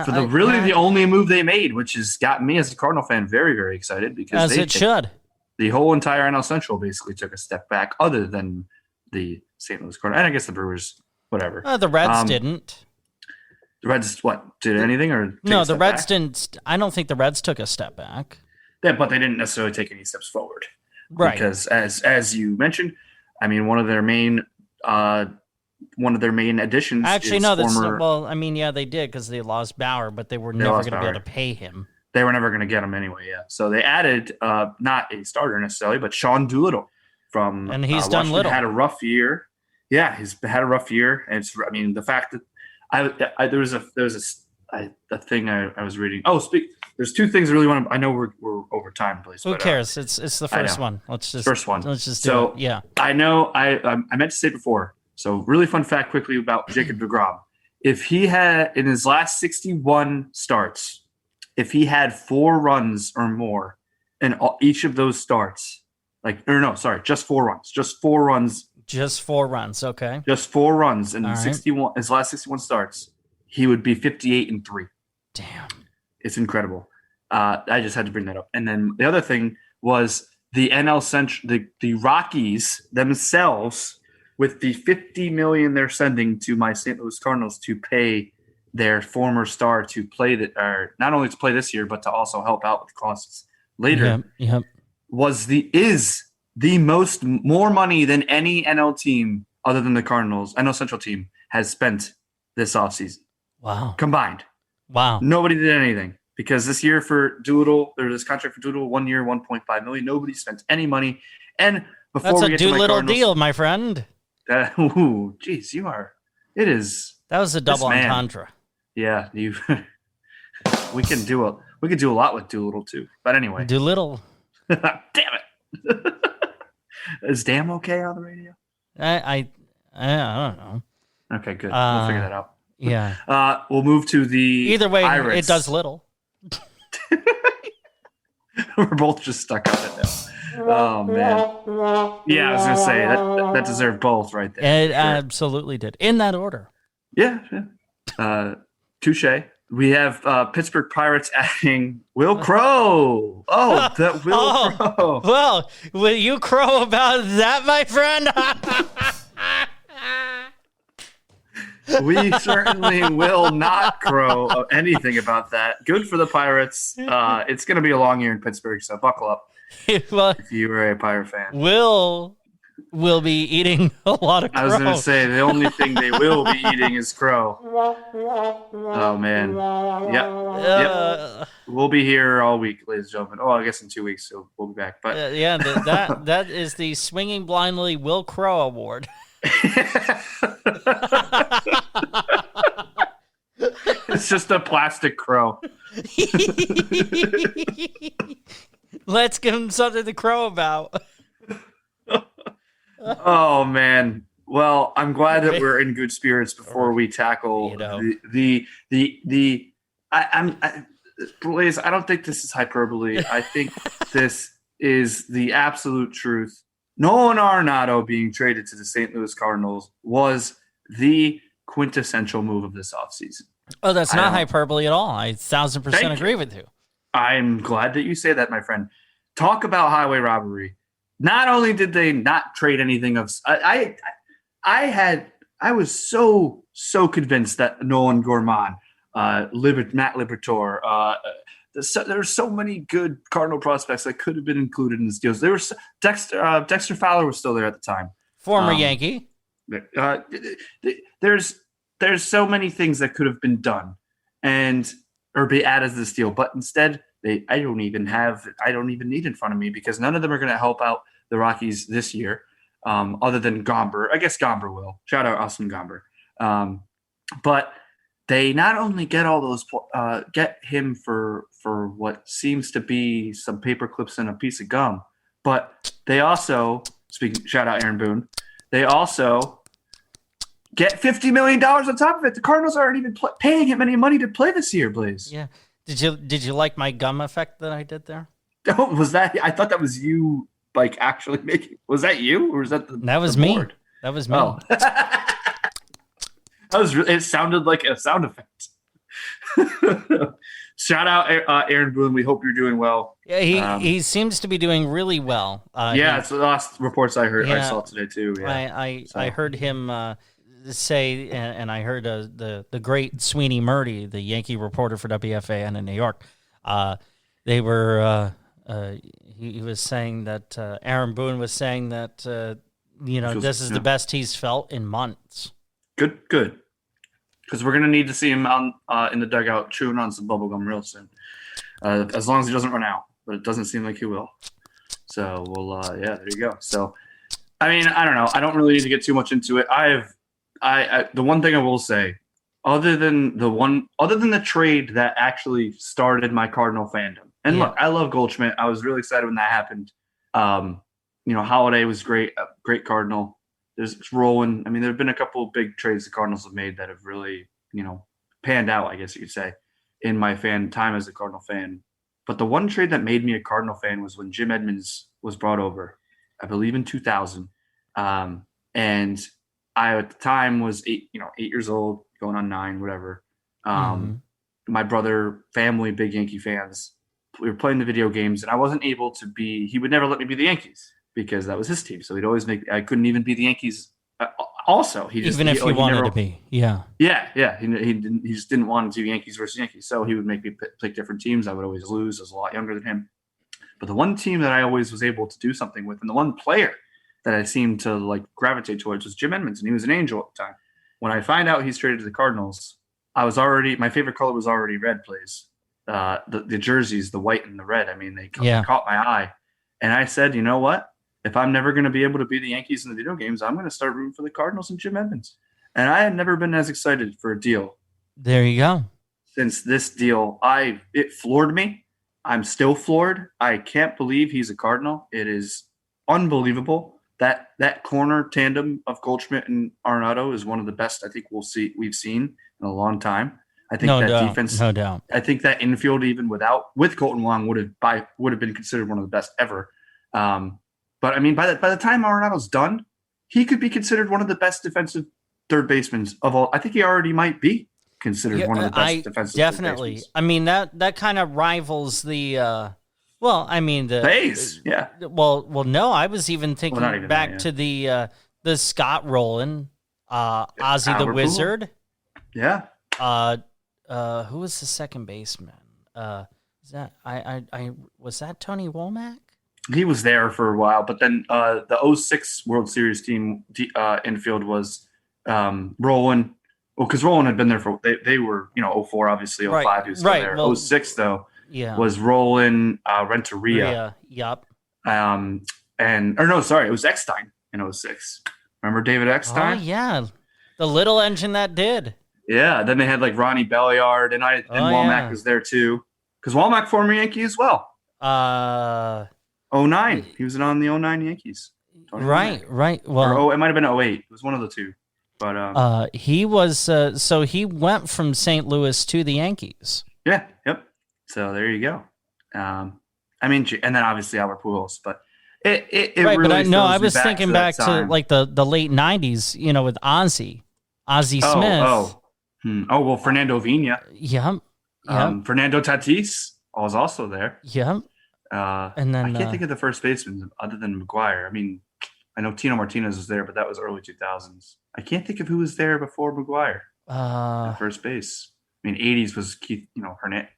for the only move they made, which has gotten me as a Cardinal fan very, very excited because should. The whole entire NL Central basically took a step back, other than the St. Louis Cardinals, and I guess the Brewers, whatever. The Reds didn't. The Reds did anything or no? The Reds didn't. I don't think the Reds took a step back. Yeah, but they didn't necessarily take any steps forward, right? Because as you mentioned, I mean, one of their main additions. Actually, is no. They did because they lost Bauer, but they were never going to be able to pay him. They were never going to get him anyway. Yeah, so they added not a starter necessarily, but Sean Doolittle from and he's done little. Had a rough year. Yeah, he's had a rough year, and the fact that there was a thing I was reading. There's two things I really want to. I know we're over time, please. Who cares? It's the first one. Let's just do it. Yeah. I know. I meant to say it before. So really fun fact quickly about Jacob deGrom. If he had in his last 61 starts, if he had 4 runs or more in each of those starts, just 4 runs. Just 4 runs. Just 4 runs. Okay. Just 4 runs in 61. His last 61 starts, he would be 58-3. Damn. It's incredible. I just had to bring that up. And then the other thing was the NL Central, the Rockies themselves, with the $50 million they're sending to my St. Louis Cardinals to pay their former star to play that, or not only to play this year, but to also help out with costs later, Yep. is the more money than any NL team other than the Cardinals, NL Central team, has spent this offseason. Wow. Combined. Wow. Nobody did anything because this year for Doolittle, there's this contract for Doolittle, 1 year, $1.5 million. Nobody spent any money. And before That's we a get to my Doolittle Cardinals, deal, my friend. geez, it is. That was a double entendre. Yeah, we can do a lot with Doolittle too. But anyway, Doolittle. Damn it. Is damn okay on the radio? I don't know. Okay, good. We'll figure that out. Yeah. We'll move to the Either way, Pirates. it does little. We're both just stuck on it now. Oh man. Yeah, I was gonna say that deserved both right there. It absolutely did. In that order. Yeah. Touche. We have Pittsburgh Pirates adding Will Crow. Oh, that Will Crow. Well, will you crow about that, my friend? We certainly will not crow anything about that. Good for the Pirates. It's going to be a long year in Pittsburgh, so buckle up Well, if you were a Pirate fan. Will be eating a lot of crow. I was going to say, the only thing they will be eating is crow. Oh, man. Yep. We'll be here all week, ladies and gentlemen. Oh, I guess in 2 weeks, so we'll be back. But that is the Swinging Blindly Will Crow Award. It's just a plastic crow. Let's give him something to crow about. Oh man. Well, I'm glad that we're in good spirits before we tackle Blaise, I don't think this is hyperbole. I think this is the absolute truth. Nolan Arenado being traded to the St. Louis Cardinals was the quintessential move of this offseason. Oh, that's not hyperbole at all. I 1,000% agree with you. I'm glad that you say that, my friend. Talk about highway robbery. Not only did they not trade anything of I was so convinced that Nolan Gorman, Matt Liberatore, there were so many good Cardinal prospects that could have been included in this deal. There was Dexter Fowler was still there at the time, former Yankee. There's so many things that could have been done or be added to this deal, but instead I don't even need in front of me because none of them are going to help out the Rockies this year, other than Gomber. I guess Gomber will. Shout out Austin Gomber. But they not only get all those get him for what seems to be some paper clips and a piece of gum, but they also shout out Aaron Boone. They also get $50 million on top of it. The Cardinals aren't even paying him any money to play this year, Blaise. Yeah. Did you like my gum effect that I did there? Oh, was that? I thought that was you. Like actually making. Was that you, or was that the? That was the me. board? That was me. Oh. It sounded like a sound effect. Shout out Aaron Boone. We hope you're doing well. Yeah, he seems to be doing really well. It's the last reports I heard. I saw today too. Yeah. I heard him say, and I heard the great S1E1 Murdy, the Yankee reporter for WFAN in New York. They were. He was saying that Aaron Boone was saying that this is the best he's felt in months. Good, because we're gonna need to see him in the dugout chewing on some bubblegum real soon, as long as he doesn't run out. But it doesn't seem like he will. So we'll there you go. So I mean, I don't know. I don't really need to get too much into it. The one thing I will say, other than the trade that actually started my Cardinal fandom. And look, I love Goldschmidt. I was really excited when that happened. Holiday was great, great Cardinal. It's rolling. I mean, there have been a couple of big trades the Cardinals have made that have really, panned out, I guess you could say, in my time as a Cardinal fan. But the one trade that made me a Cardinal fan was when Jim Edmonds was brought over, I believe in 2000. And I, at the time, was 8 years old, going on 9, whatever. My brother, family, big Yankee fans. We were playing the video games, and I wasn't able to he would never let me be the Yankees because that was his team. So he'd always I couldn't even be the Yankees Also, he just even if he wanted never, to be. Yeah. yeah. He just didn't want to do Yankees versus Yankees. So he would make me pick different teams. I would always lose. I was a lot younger than him. But the one team that I always was able to do something with, and the one player that I seemed to like gravitate towards was Jim Edmonds, and he was an Angel at the time. When I find out he's traded to the Cardinals, my favorite color was already red, Blaise. The jerseys, the white and the red. I mean, they caught my eye. And I said, you know what? If I'm never going to be able to be the Yankees in the video games, I'm going to start rooting for the Cardinals and Jim Edmonds. And I had never been as excited for a deal. There you go. Since this deal, it floored me. I'm still floored. I can't believe he's a Cardinal. It is unbelievable. That corner tandem of Goldschmidt and Arenado is one of the best I think we've seen in a long time. I think defense, no doubt. I think that infield, even with Colton Wong, would have been considered one of the best ever. But I mean, by the time Arenado's done, he could be considered one of the best defensive third basemen of all. I think he already might be considered one of the best defensive. Definitely. I mean that kind of rivals the. The A's. Yeah. Well, no. I was even thinking back to the Scott Rowland, Ozzie the Wizard. Yeah. Who was the second baseman? Was that Tony Womack? He was there for a while, but then the 06 World Series team infield was Rowland. Well, because Rowland had been there they were 04 obviously 05 he was still there. Well, 06 though was Rowland, Renteria. Yep. It was Eckstein in 06. Remember David Eckstein? Oh yeah, the little engine that did. Yeah, then they had like Ronnie Belliard and Womack was there too. Because Womack former Yankee as well. 09. He was on the 09 Yankees. Right. Well, it might have been 08. It was one of the two. But he was so he went from St. Louis to the Yankees. Yeah. Yep. So there you go. And then obviously Albert Pujols, but it right. Really but I was thinking back to like the late '90s. With Ozzie Smith. Well, Fernando Vina. Yep. Fernando Tatis was also there. Yep. And then I can't think of the first baseman other than McGuire. I mean, I know Tino Martinez was there, but that was early 2000s. I can't think of who was there before McGuire. At first base. I mean, 80s was Keith.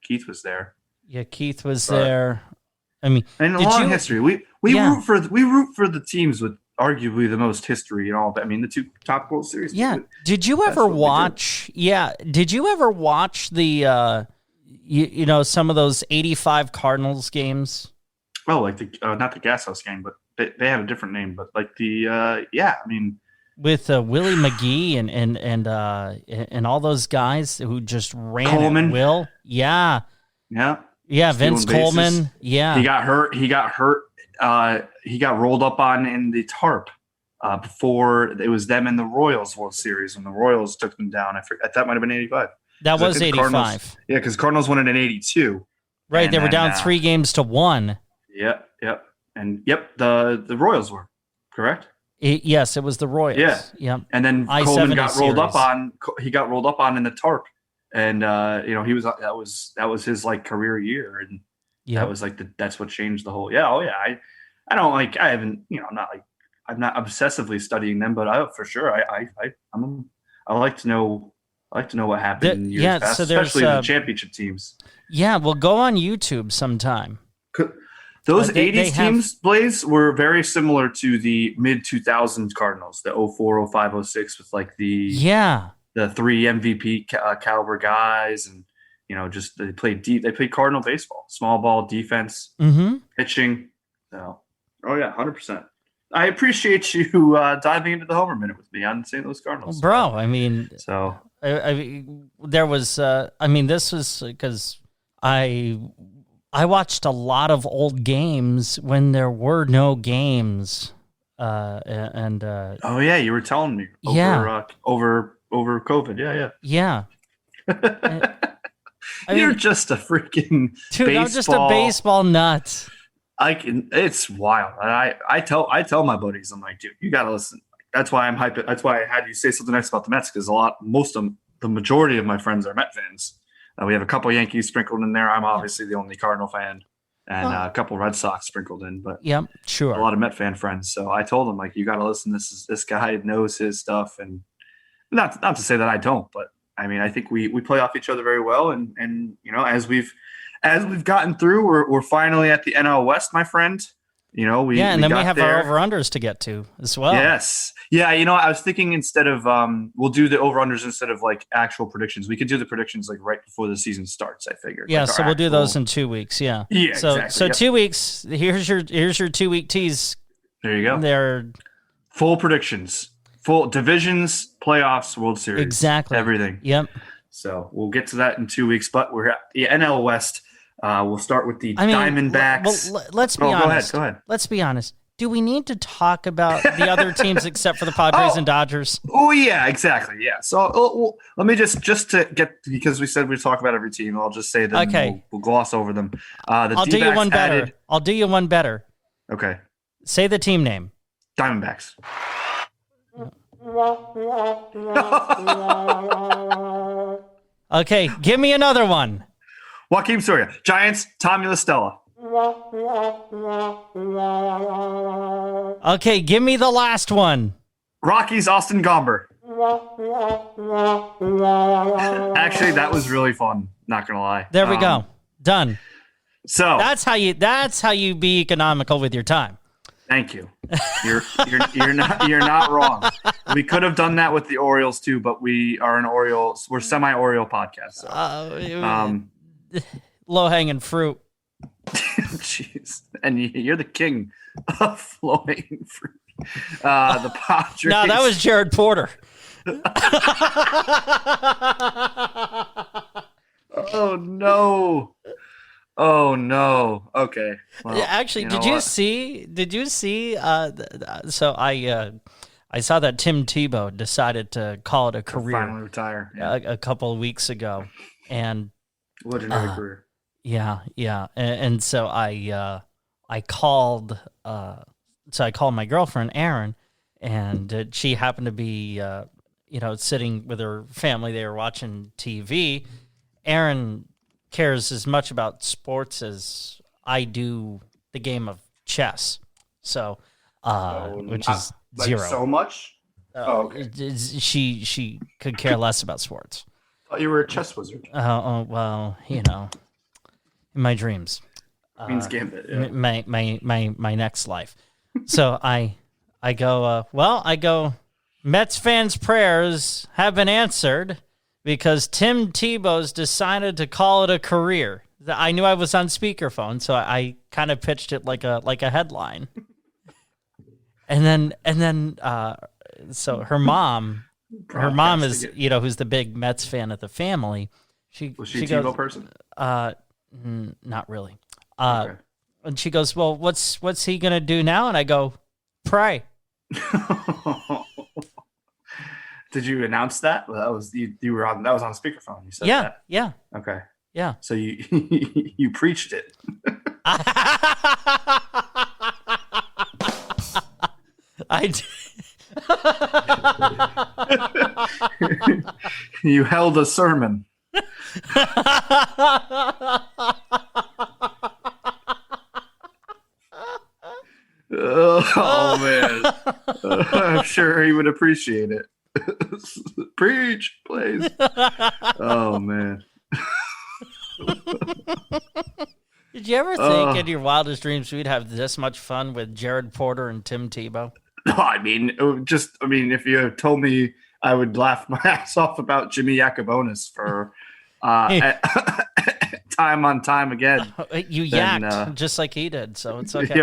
Keith was there. Yeah, Keith was there. I mean, and a long history. We root for the teams with arguably the most history and all. But I mean, the two top World Series. Yeah. Did you ever watch? Yeah. Did you ever watch the? Some of those 85 Cardinals games. Oh, like the not the Gas House game, but they had a different name. But like the with Willie McGee and all those guys who just ran Coleman. At will. Yeah. Vince Coleman. Yeah, he got hurt. He got rolled up on in the tarp before it was them in the Royals World Series when the Royals took them down. I forget, that might have been 85. That was 85. Yeah, because Cardinals won it in 82. Right, they were down 3-1. Yep. And the Royals were, correct? Yes, it was the Royals. Yeah. Yep. And then Coleman got rolled up on. He got rolled up on in the tarp, and he was that was his like career year, and that was like that's what changed the whole. Yeah. Oh yeah. I don't like. I haven't. I'm not obsessively studying them, but for sure I like to know. I like to know what happened in years past, especially the championship teams. Yeah, well, go on YouTube sometime. Those 80s teams, Blaise, were very similar to the mid-2000s Cardinals, the 04, 05, 06, with like the 3 MVP caliber guys, and just they played deep. They played Cardinal baseball, small ball defense, pitching. So, 100%. I appreciate you diving into the Homer Minute with me on St. Louis Cardinals, bro. I mean, so. There was, this was because I watched a lot of old games when there were no games, you were telling me over COVID, yeah. You're just a freaking dude. Baseball. I'm just a baseball nut. It's wild. I tell my buddies, I'm like, dude, you gotta listen. That's why I'm hyped. That's why I had you say something nice about the Mets, because the majority of my friends are Met fans. We have a couple Yankees sprinkled in there. I'm obviously the only Cardinal fan, and a couple Red Sox sprinkled in, but Yep, sure. a lot of Met fan friends. So I told him, like, you got to listen. This guy knows his stuff, and not to say that I don't, but I mean, I think we play off each other very well, and as we've gotten through, we're finally at the NL West, my friend. And then we have our over-unders to get to as well. Yes. Yeah, I was thinking instead of we'll do the over-unders instead of like actual predictions. We could do the predictions like right before the season starts, I figured. Yeah, like so we'll do those in 2 weeks, yeah. Yeah, so, exactly. So yep. 2 weeks, here's your 2-week tease. There you go. They're full predictions. Full divisions, playoffs, World Series. Exactly. Everything. Yep. So we'll get to that in 2 weeks, but we're at the NL West. We'll start with the Diamondbacks. Well, let's be honest. Go ahead. Let's be honest. Do we need to talk about the other teams except for the Padres and Dodgers? Oh, yeah, exactly. Yeah. So let me just to get, because we said we'd talk about every team, I'll just say them. Okay. We'll gloss over them. I'll do you one better. I'll do you one better. Okay. Say the team name. Diamondbacks. Okay, give me another one. Joaquin Soria. Giants, Tommy La Stella. Okay, give me the last one. Rockies, Austin Gomber. Actually, that was really fun. Not gonna lie. There we go. Done. So that's how you be economical with your time. Thank you. You're not wrong. We could have done that with the Orioles too, but we're semi-Oriole podcast. So. Low-hanging fruit. Jeez, and you're the king of low-hanging fruit. The Padres. No, that was Jared Porter. Oh no. Okay. Well, actually, did you see? So I saw that Tim Tebow decided to call it a career. Finally retire. Yeah. A couple of weeks ago, and legendary career. Yeah. And so I called. So I called my girlfriend Erin, and she happened to be sitting with her family. They were watching TV. Erin cares as much about sports as I do the game of chess. So, which is zero. So much? Okay. She could care less about sports. Thought you were a chess wizard. Well, in my dreams. Queen's Gambit. Yeah. My next life. So I go, Mets fans' prayers have been answered because Tim Tebow's decided to call it a career. I knew I was on speakerphone, so I kind of pitched it like a headline. And then so her mom is, who's the big Mets fan of the family. Was she a Tebow person? Not really. Okay. And she goes, well, what's he gonna do now? And I go, pray. Did you announce that? Well, that was you were on. That was on speakerphone. You said that. Yeah. Okay. Yeah. So you you preached it. I did. You held a sermon. Oh man, I'm sure he would appreciate it. Preach, please. Oh man. Did you ever think in your wildest dreams we'd have this much fun with Jared Porter and Tim Tebow? No, if you had told me, I would laugh my ass off about Jimmy Yacobonis for time on time again. You yacked just like he did, so it's okay.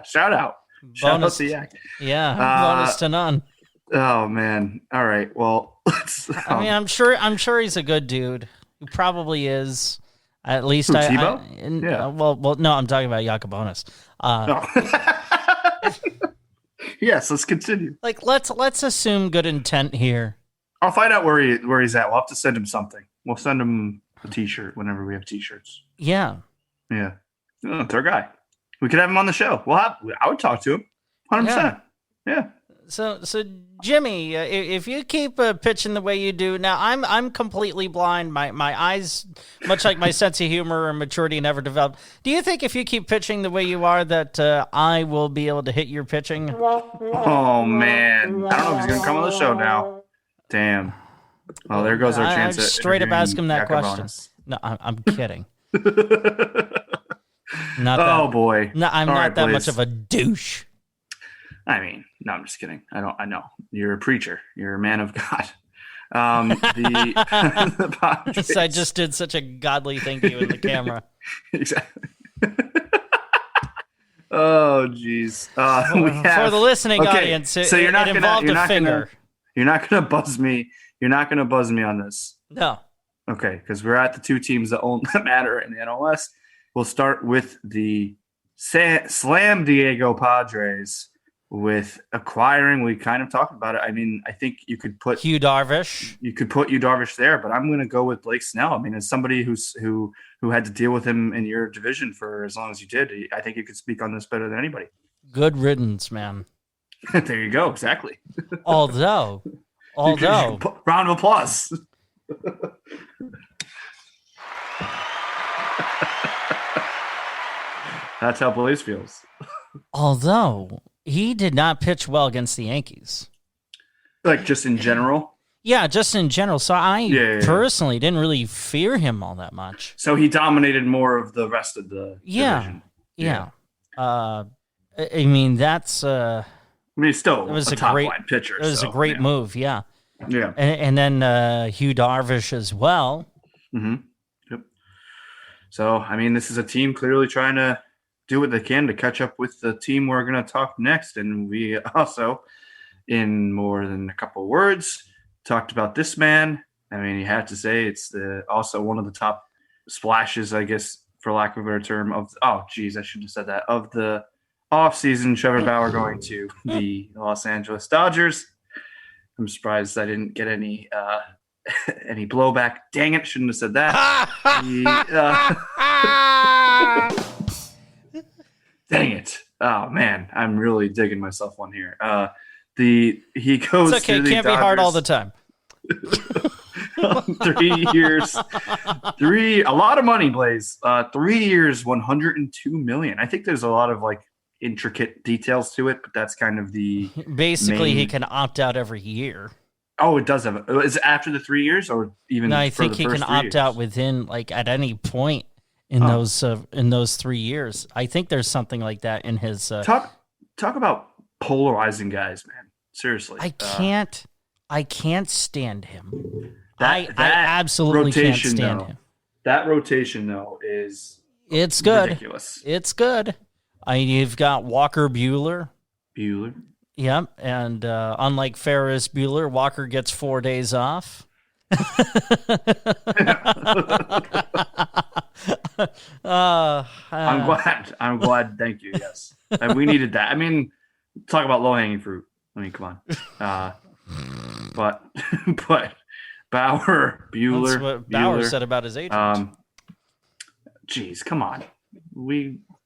Shout out. Shout out to Yak. Yeah, bonus to none. Oh man. All right. Well, I'm sure he's a good dude. He probably is. At least Tebow? Yeah. Well, no, I'm talking about Yacobonis. Yes, let's continue. Like, let's assume good intent here. I'll find out where he's at. We'll have to send him something. We'll send him a T-shirt whenever we have T-shirts. Yeah. Yeah. Third guy. We could have him on the show. I would talk to him. 100%. Yeah. So Jimmy, if you keep pitching the way you do now, I'm completely blind. My eyes, much like my sense of humor and maturity, never developed. Do you think if you keep pitching the way you are, that I will be able to hit your pitching? Oh man, I don't know if he's gonna come on the show now. Damn. Well, there goes our chance. I straight up ask him that question. No, I'm kidding. Not that, oh boy. No, I'm All not right, that Blaise. much of a douche. I mean, no, I'm just kidding. I know. You're a preacher. You're a man of God. The Padres. So I just did such a godly thing to you in the camera. Exactly. Oh, jeez. For the listening audience, so you're not it involved a finger. You're not gonna buzz me. You're not gonna buzz me on this. No. Okay, because we're at the two teams that matter in the NOS. We'll start with the Slam Diego Padres with acquiring. We kind of talked about it. I mean, I think you could put Hugh Darvish. You could put Hugh Darvish there, but I'm going to go with Blake Snell. I mean, as somebody who had to deal with him in your division for as long as you did, I think you could speak on this better than anybody. Good riddance, man. There you go. Exactly. Although, round of applause. That's how Blaise feels. Although he did not pitch well against the Yankees. Like just in general? Yeah, just in general. So I personally didn't really fear him all that much. So he dominated more of the rest of the division. Yeah. I mean, that's he's still a top-line pitcher. It was a great move, yeah. Yeah. And then Hugh Darvish as well. Mm-hmm. Yep. So, I mean, this is a team clearly trying to do what they can to catch up with the team we're going to talk next. And we also, in more than a couple of words, talked about this man. I mean, you have to say it's also one of the top splashes, I guess, for lack of a better term, I shouldn't have said that, of the offseason. Trevor Bauer going to the Los Angeles Dodgers. I'm surprised I didn't get any blowback. Dang it, shouldn't have said that. Dang it. Oh, man, I'm really digging myself one here. He goes it's okay, to the can't Dodgers. be hard all the time. 3 years, a lot of money, Blaise. 3 years, $102 million. I think there's a lot of like intricate details to it, but that's kind of the basically main... he can opt out every year. Oh, it does have. Is it after the 3 years or even? No, I think he can opt out within like at any point in those 3 years. I think there's something like that in his. Talk about polarizing guys, man. Seriously, I can't stand him. I absolutely can't stand him. That rotation, though, is good. Ridiculous. It's good. You've got Walker Buehler. Yep, and unlike Ferris Bueller, Walker gets 4 days off. I'm glad. Thank you. Yes, and we needed that. I mean, talk about low hanging fruit. I mean, come on. But Bauer, Bueller. That's what Bauer said about his agent. Geez, come on.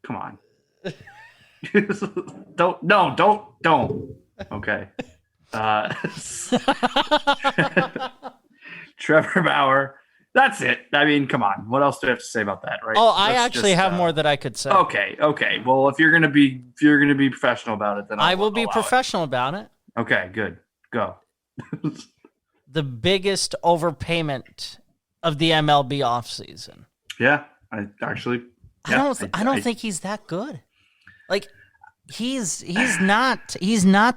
Come on. Don't. Okay. Trevor Bauer. That's it. I mean, come on. What else do I have to say about that, right? Oh, I actually have more that I could say. Okay. Well, if you're gonna be professional about it, then I will be professional about it. Okay, good. Go. The biggest overpayment of the MLB offseason. Yeah, I don't think he's that good. Like he's not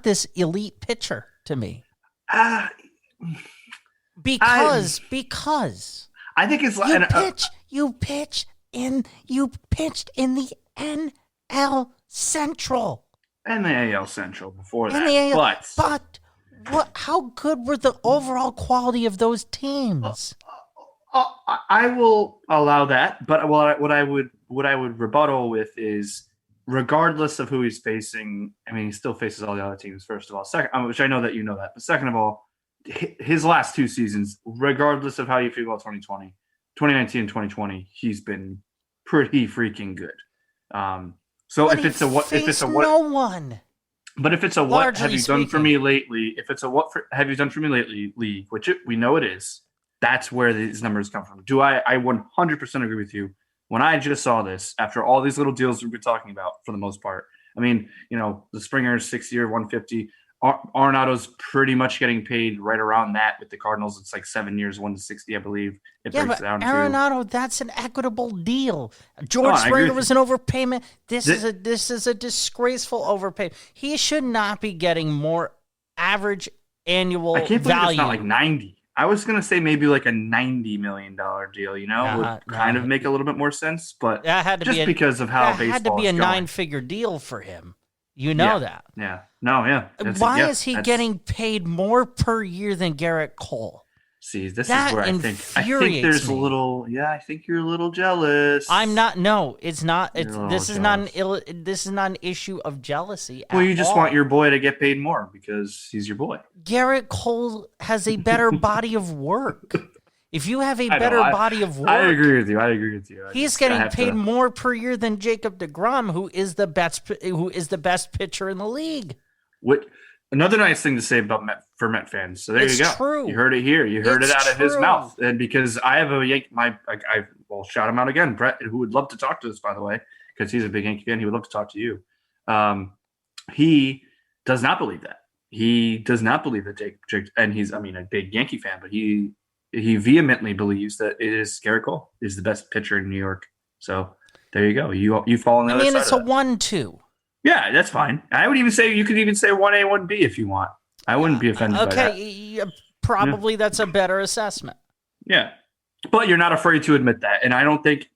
this elite pitcher to me. Because I think it's you pitched in the NL Central. And the AL Central before that. But how good were the overall quality of those teams? I will allow that, but what I would rebuttal with is, regardless of who he's facing, I mean, he still faces all the other teams, first of all. Second, which I know that you know that. But second of all, his last two seasons, regardless of how you feel about 2019 and 2020, he's been pretty freaking good. So but if it's a what, no one. But if it's a what have Largely you done for speaking. me lately, if it's a have you done for me lately league, which we know it is, that's where these numbers come from. I 100% agree with you. When I just saw this, after all these little deals we've been talking about for the most part, I mean, the Springer's 6-year, 150. Arenado's pretty much getting paid right around that with the Cardinals. It's like 7 years, 160, I believe. It Yeah, breaks but it down to. Arenado, that's an equitable deal. George I agree Springer with was you. an overpayment. This Th- is a disgraceful overpayment. He should not be getting more average I annual can't believe it's not like value. 90. I was gonna say maybe like a $90 million deal, would kind of No, make a little bit more sense, but that had to be just because of how that had to baseball be is a going. 9-figure deal for him. You know Yeah. that. Yeah. No, yeah. Why is he getting paid more per year than Garrett Cole? See, this is That where I think infuriates there's a me. little, yeah, I think you're a little jealous. I'm not. No, it's not. You're It's a little this is not jealous. this is not an issue of jealousy Well, at you just want all. your boy to get paid more because he's your boy. Garrett Cole has a better body of work. If you have a I know. better body of I work, agree with you. I agree with you. he's I getting have paid to. more per year than Jacob deGrom, who is the best pitcher in the league. What another nice thing to say about Met fans. So there It's you go. true. You heard it here. You heard it It's out of his true. mouth. And because I have a Yankee, well, shout him out again, Brett, who would love to talk to us, by the way, because he's a big Yankee fan. He would love to talk to you. He does not believe that. He does not believe that Jake, and he's, a big Yankee fan, but he vehemently believes that it is Garrett Cole is the best pitcher in New York. So there you go. You fall on the other side It's of a that. 1-2. Yeah, that's fine. I would even say you could even say 1A, 1B if you want. I wouldn't be offended by that. Okay, probably that's a better assessment. Yeah. But you're not afraid to admit that. And I don't think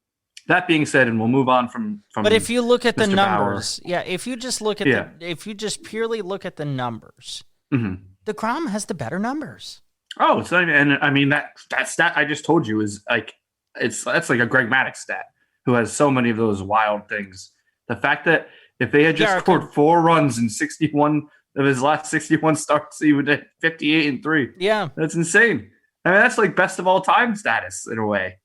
that being said, and we'll move on from But if you look at the Mr. numbers, if you just look at if you just purely look at the numbers, DeGrom has the better numbers. Oh, it's not even, and that stat I just told you is like that's like a Greg Maddux stat who has so many of those wild things. The fact that if they had just scored 4 runs in 61 of his last 61 starts, he would have 58-3. Yeah. That's insane. That's like best of all time status in a way,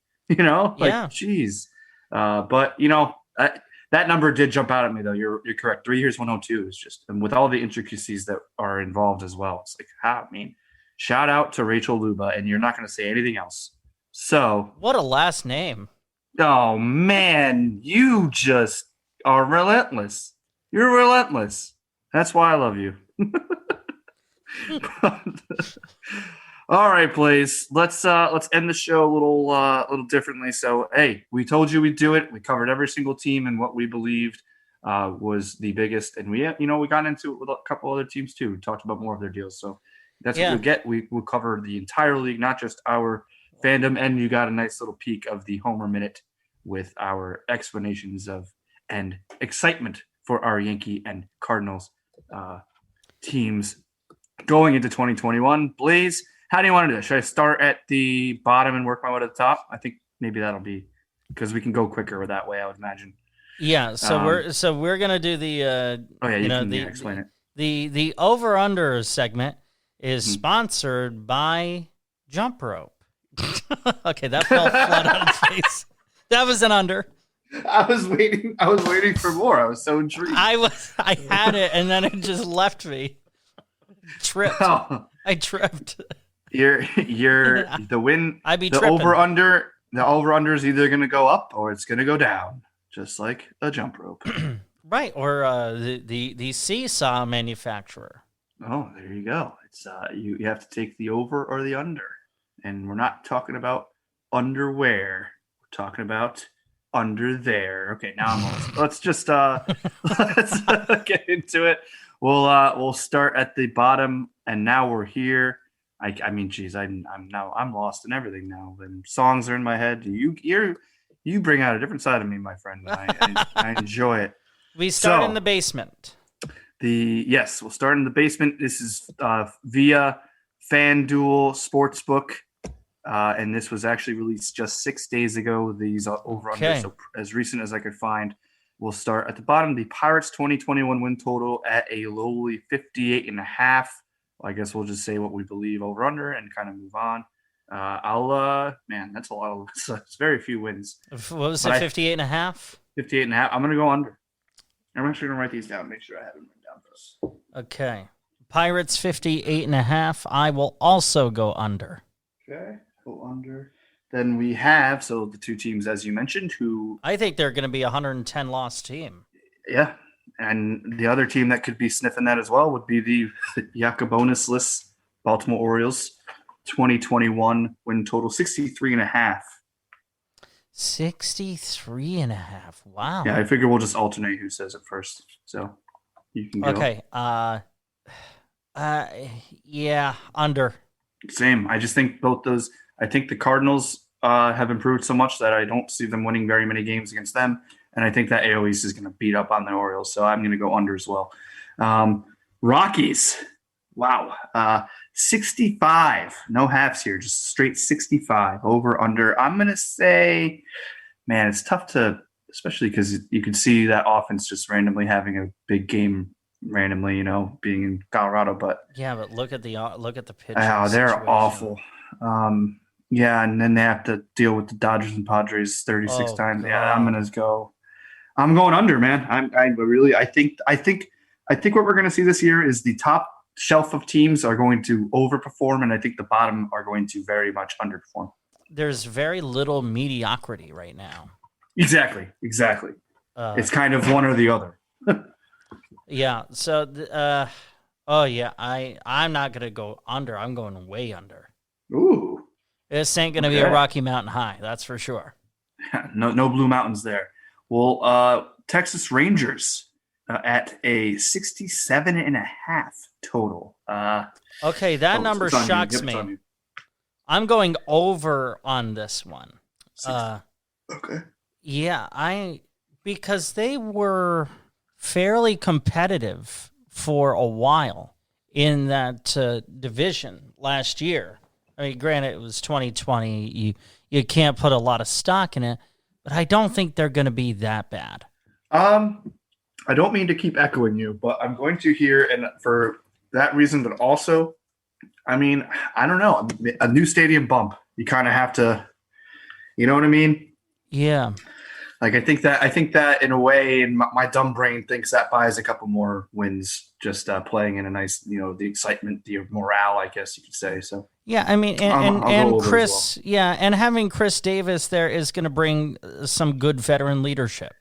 geez. But that number did jump out at me though. You're correct. 3 years, 102 is just, and with all the intricacies that are involved as well. It's like, shout out to Rachel Luba, and you're not going to say anything else. So what a last name. Oh man, you just are relentless. You're relentless. That's why I love you. All right, Blaise. Let's end the show a little differently. So, hey, we told you we'd do it. We covered every single team and what we believed was the biggest, and we got into it with a couple other teams too. We talked about more of their deals. So that's what you'll get. We'll cover the entire league, not just our fandom, and you got a nice little peek of the Homer Minute with our explanations of and excitement for our Yankee and Cardinals teams going into 2021. Blaise, how do you want to do this? Should I start at the bottom and work my way to the top? I think maybe that'll be because we can go quicker that way, I would imagine. Yeah, so we're gonna do the you can explain it. The over under segment is sponsored by Jump Rope. Okay, that fell flat on its face. That was an under. I was waiting for more. I was so intrigued. I had it and then it just left me. Tripped. Oh. I tripped. You're the win. I'd be the tripping. The over under is either going to go up or it's going to go down, just like a jump rope. Right, or the seesaw manufacturer. Oh, there you go. It's you have to take the over or the under, and we're not talking about underwear. We're talking about under there. Okay, now let's just let's get into it. We'll start at the bottom, and now we're here. Geez, I'm lost in everything now. And songs are in my head. You bring out a different side of me, my friend. I enjoy it. We start in the basement. We'll start in the basement. This is via FanDuel Sportsbook, and this was actually released just 6 days ago. These are over under, so as recent as I could find. We'll start at the bottom. The Pirates 2021 win total at a lowly 58.5. I guess we'll just say what we believe over under and kind of move on. That's a lot of it's very few wins. What was it, 58.5? 58.5. I'm gonna go under. I'm actually gonna write these down. Make sure I have them written down Okay. Pirates 58.5. I will also go under. Okay, go under. Then we have the two teams as you mentioned who I think they're going to be a 110 loss team. yeah, and the other team that could be sniffing that as well would be the Yacobonis-less Baltimore Orioles. 2021 win total 63.5. 63.5. Wow. Yeah, I figure we'll just alternate who says it first. So you can go. Okay. Yeah, under. Same. I just think both those. I think the Cardinals have improved so much that I don't see them winning very many games against them, and I think that AL East is going to beat up on the Orioles. So I'm going to go under as well. Rockies. Wow. 65. No halves here. Just straight 65. Over under. I'm going to say, man, it's tough to, especially because you can see that offense just randomly having a big game randomly, being in Colorado. But yeah, but look at the pitching. They're situation. awful. Yeah, and then they have to deal with the Dodgers and Padres 36 times. God. Yeah, I'm going under, man. I think what we're gonna see this year is the top shelf of teams are going to overperform, and I think the bottom are going to very much underperform. There's very little mediocrity right now. Exactly. It's kind of one or the other. Yeah. So, I'm not gonna go under. I'm going way under. Ooh. This ain't gonna be a Rocky Mountain High, that's for sure. No Blue Mountains there. Well, Texas Rangers at a 67.5 total. Okay, that number shocks me. I'm going over on this one. Okay. Yeah, because they were fairly competitive for a while in that division last year. I mean, granted, it was 2020. You can't put a lot of stock in it, but I don't think they're going to be that bad. I don't mean to keep echoing you, but I'm going to hear, and for that reason, but also, I mean, I don't know, a new stadium bump. You kind of have to, you know what I mean? Yeah. Like, I think that in a way, and my dumb brain thinks that buys a couple more wins just playing in a nice, the excitement, the morale, I guess you could say. So yeah, I mean, and Chris, well. And having Chris Davis there is going to bring some good veteran leadership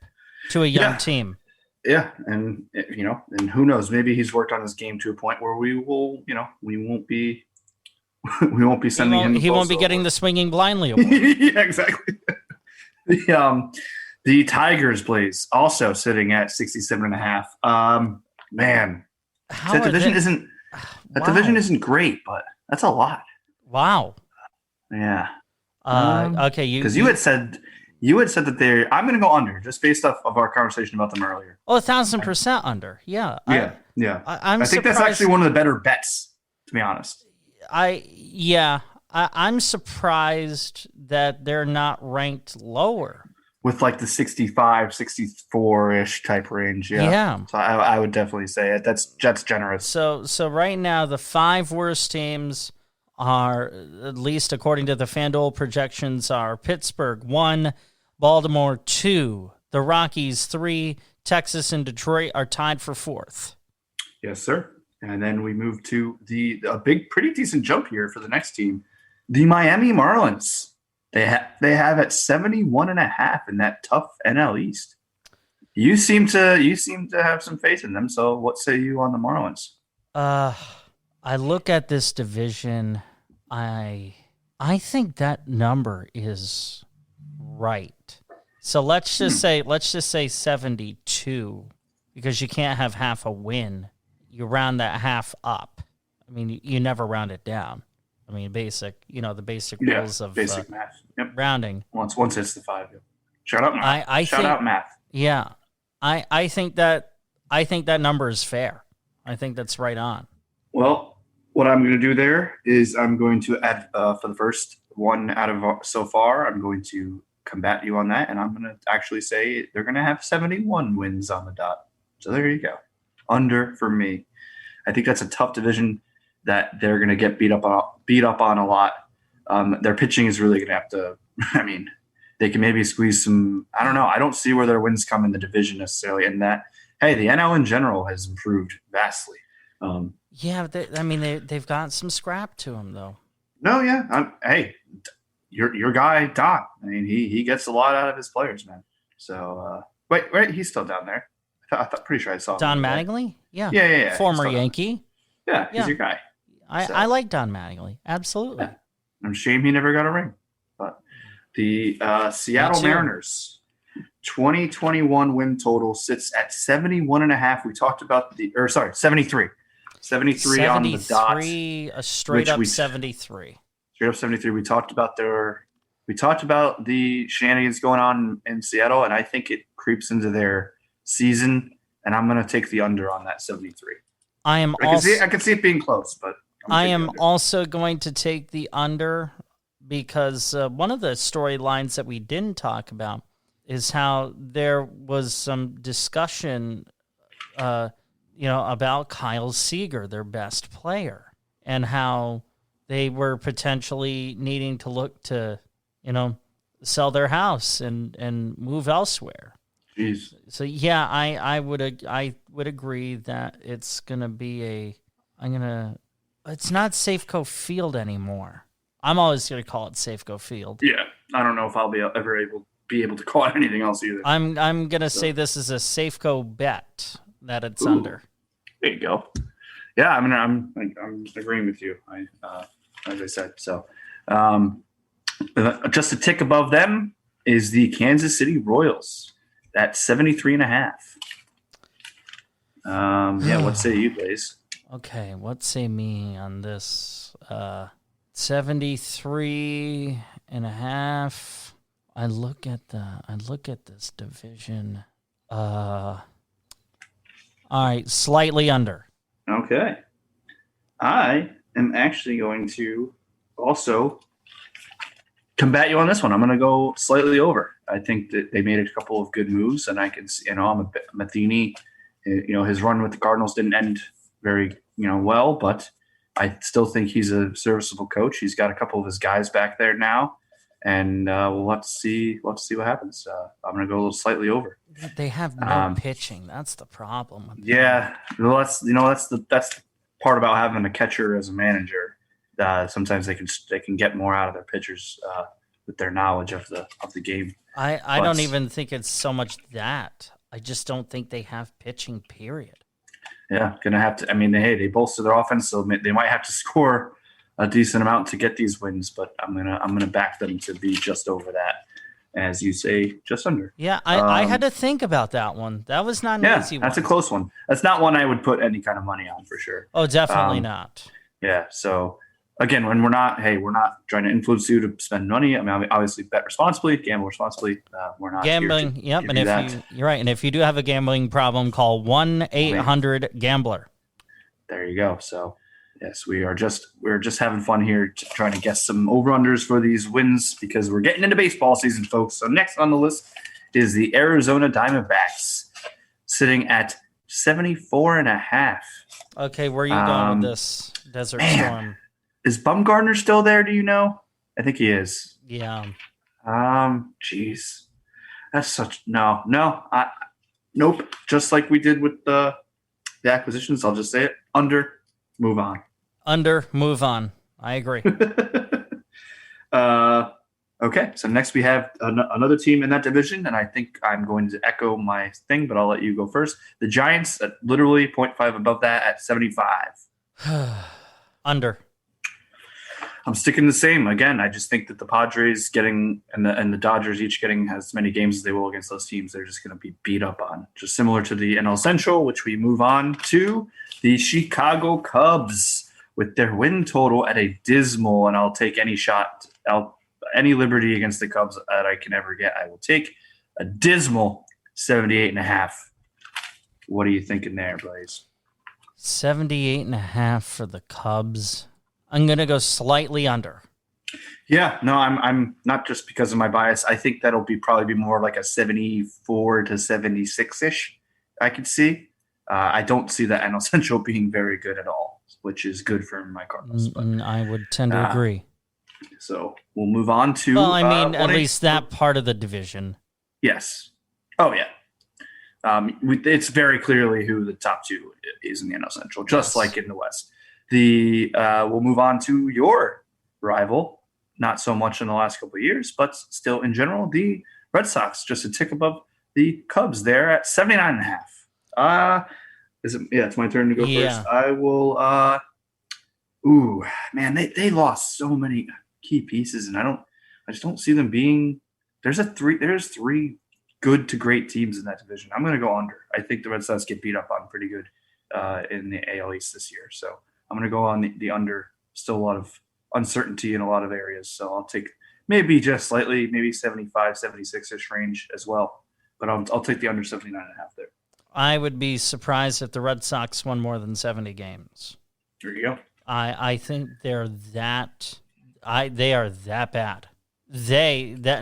to a young team. Yeah, and and who knows? Maybe he's worked on his game to a point where we will, we won't be sending him. He won't be getting the swinging blindly award. Yeah, exactly. The Tigers, Blaise, also sitting at 67.5. Man, that division isn't great, but that's a lot. Wow. Yeah. Okay. Because you had said that I'm going to go under just based off of our conversation about them earlier. Oh, 1,000% under. Yeah. Yeah. I think that's actually one of the better bets, to be honest. I'm surprised that they're not ranked lower. With like the 65, 64-ish type range. Yeah. So I would definitely say it. That's generous. So right now, the 5 worst teams are, at least according to the FanDuel projections, are Pittsburgh 1, Baltimore 2, the Rockies 3, Texas and Detroit are tied for 4th. Yes, sir. And then we move to a pretty decent jump here for the next team, the Miami Marlins. They have at 71.5 in that tough NL East. You seem to have some faith in them. So what say you on the Marlins? I look at this division. I think that number is right. So let's just say 72, because you can't have half a win. You round that half up. I mean, you never round it down. I mean, the basic rules of basic math. Yep. Rounding. Once it's the 5. Yep. Shout out math. Shout out math. Yeah, I think that number is fair. I think that's right on. Well, what I'm going to do there is I'm going to add for the first one out of so far. I'm going to combat you on that, and I'm going to actually say they're going to have 71 wins on the dot. So there you go. Under for me. I think that's a tough division that they're going to get beat up on a lot. Their pitching is really going to have to, I mean, they can maybe squeeze some, I don't know. I don't see where their wins come in the division necessarily. And that hey, the NL in general has improved vastly. Yeah, they've got some scrap to them though. No, yeah, hey, your guy Don. I mean, he gets a lot out of his players, man. So wait, he's still down there. I thought pretty sure I saw him. Don Mattingly, yeah, Yeah. former Yankee. Yeah, he's your guy. I like Don Mattingly, absolutely. Yeah. I'm ashamed he never got a ring. But the Seattle Mariners 2021 win total sits at 71.5. We talked about 73. 73 on the dot. A straight up 73. Straight up 73. We talked about the shenanigans going on in Seattle, and I think it creeps into their season, and I'm going to take the under on that 73. I can see it being close, but I am also going to take the under because one of the storylines that we didn't talk about is how there was some discussion about Kyle Seager, their best player, and how they were potentially needing to look to, sell their house and move elsewhere. Jeez. So yeah, I would agree that it's gonna be it's not Safeco Field anymore. I'm always gonna call it Safeco Field. Yeah, I don't know if I'll be ever able to call it anything else either. I'm gonna say this is a Safeco bet that it's under. There you go. Yeah, I mean, I'm agreeing with you. As I said, so just a tick above them is the Kansas City Royals at 73.5. Yeah, what say you, Blaise? Okay, what say me on this? 73.5. I look at this division. All right, slightly under. Okay. I am actually going to also combat you on this one. I'm going to go slightly over. I think that they made a couple of good moves, and I can see, Matheny, his run with the Cardinals didn't end very, well, but I still think he's a serviceable coach. He's got a couple of his guys back there now, and we'll have to see what happens. I'm going to go a little slightly over. They have no pitching. That's the problem. Yeah, well, that's the part about having a catcher as a manager. Sometimes they can get more out of their pitchers with their knowledge of the game. I don't even think it's so much that. I just don't think they have pitching, period. Yeah, gonna have to. I mean, they bolster their offense, so they might have to score a decent amount to get these wins. But I'm gonna back them to be just over that, as you say, just under. Yeah, I had to think about that one. That was not an easy one. That's a close one. That's not one I would put any kind of money on for sure. Oh, definitely not. Yeah. So again, when we're not trying to influence you to spend money. I mean, obviously bet responsibly, gamble responsibly. We're not gambling. Yep. And you're right. And if you do have a gambling problem, call 1-800-GAMBLER. There you go. So yes, we're just having fun here, trying to guess some over-unders for these wins because we're getting into baseball season, folks. So next on the list is the Arizona Diamondbacks, sitting at 74.5. Okay, where are you going with this Desert Storm? Is Bumgarner still there? Do you know? I think he is. Yeah. Jeez, that's such nope. Just like we did with the acquisitions, I'll just say it. Under, move on. Under, move on. I agree. Okay, so next we have another team in that division, and I think I'm going to echo my thing, but I'll let you go first. The Giants, at literally 0.5 above that at 75. Under. I'm sticking the same. Again, I just think that the Padres getting and the Dodgers each getting as many games as they will against those teams, they're just going to be beat up on. Just similar to the NL Central, which we move on to the Chicago Cubs with their win total at a dismal, and I'll take any liberty against the Cubs that I can ever get. I will take a dismal 78.5. What are you thinking there, Blaise? 78.5 for the Cubs. I'm going to go slightly under. Yeah, no, I'm not just because of my bias. I think that'll probably be more like a 74 to 76-ish. I could see. I don't see the NL Central being very good at all, which is good for my Cardinals. But, I would tend to agree. So we'll move on to. Well, I mean, at least that part of the division. Yes. Oh yeah. It's very clearly who the top two is in the NL Central, just Yes. like in the West. We'll move on to your rival, not so much in the last couple of years, but still in general, the Red Sox, just a tick above the Cubs there at 79.5. It's my turn to go first. I will. Man, they lost so many key pieces, and I just don't see them being. There's three good to great teams in that division. I'm going to go under. I think the Red Sox get beat up on pretty good in the AL East this year, so I'm going to go on the under. Still a lot of uncertainty in a lot of areas, so I'll take maybe just slightly, maybe 75, 76-ish range as well. But I'll take the under 79.5 there. I would be surprised if the Red Sox won more than 70 games. There you go. I think they are that bad.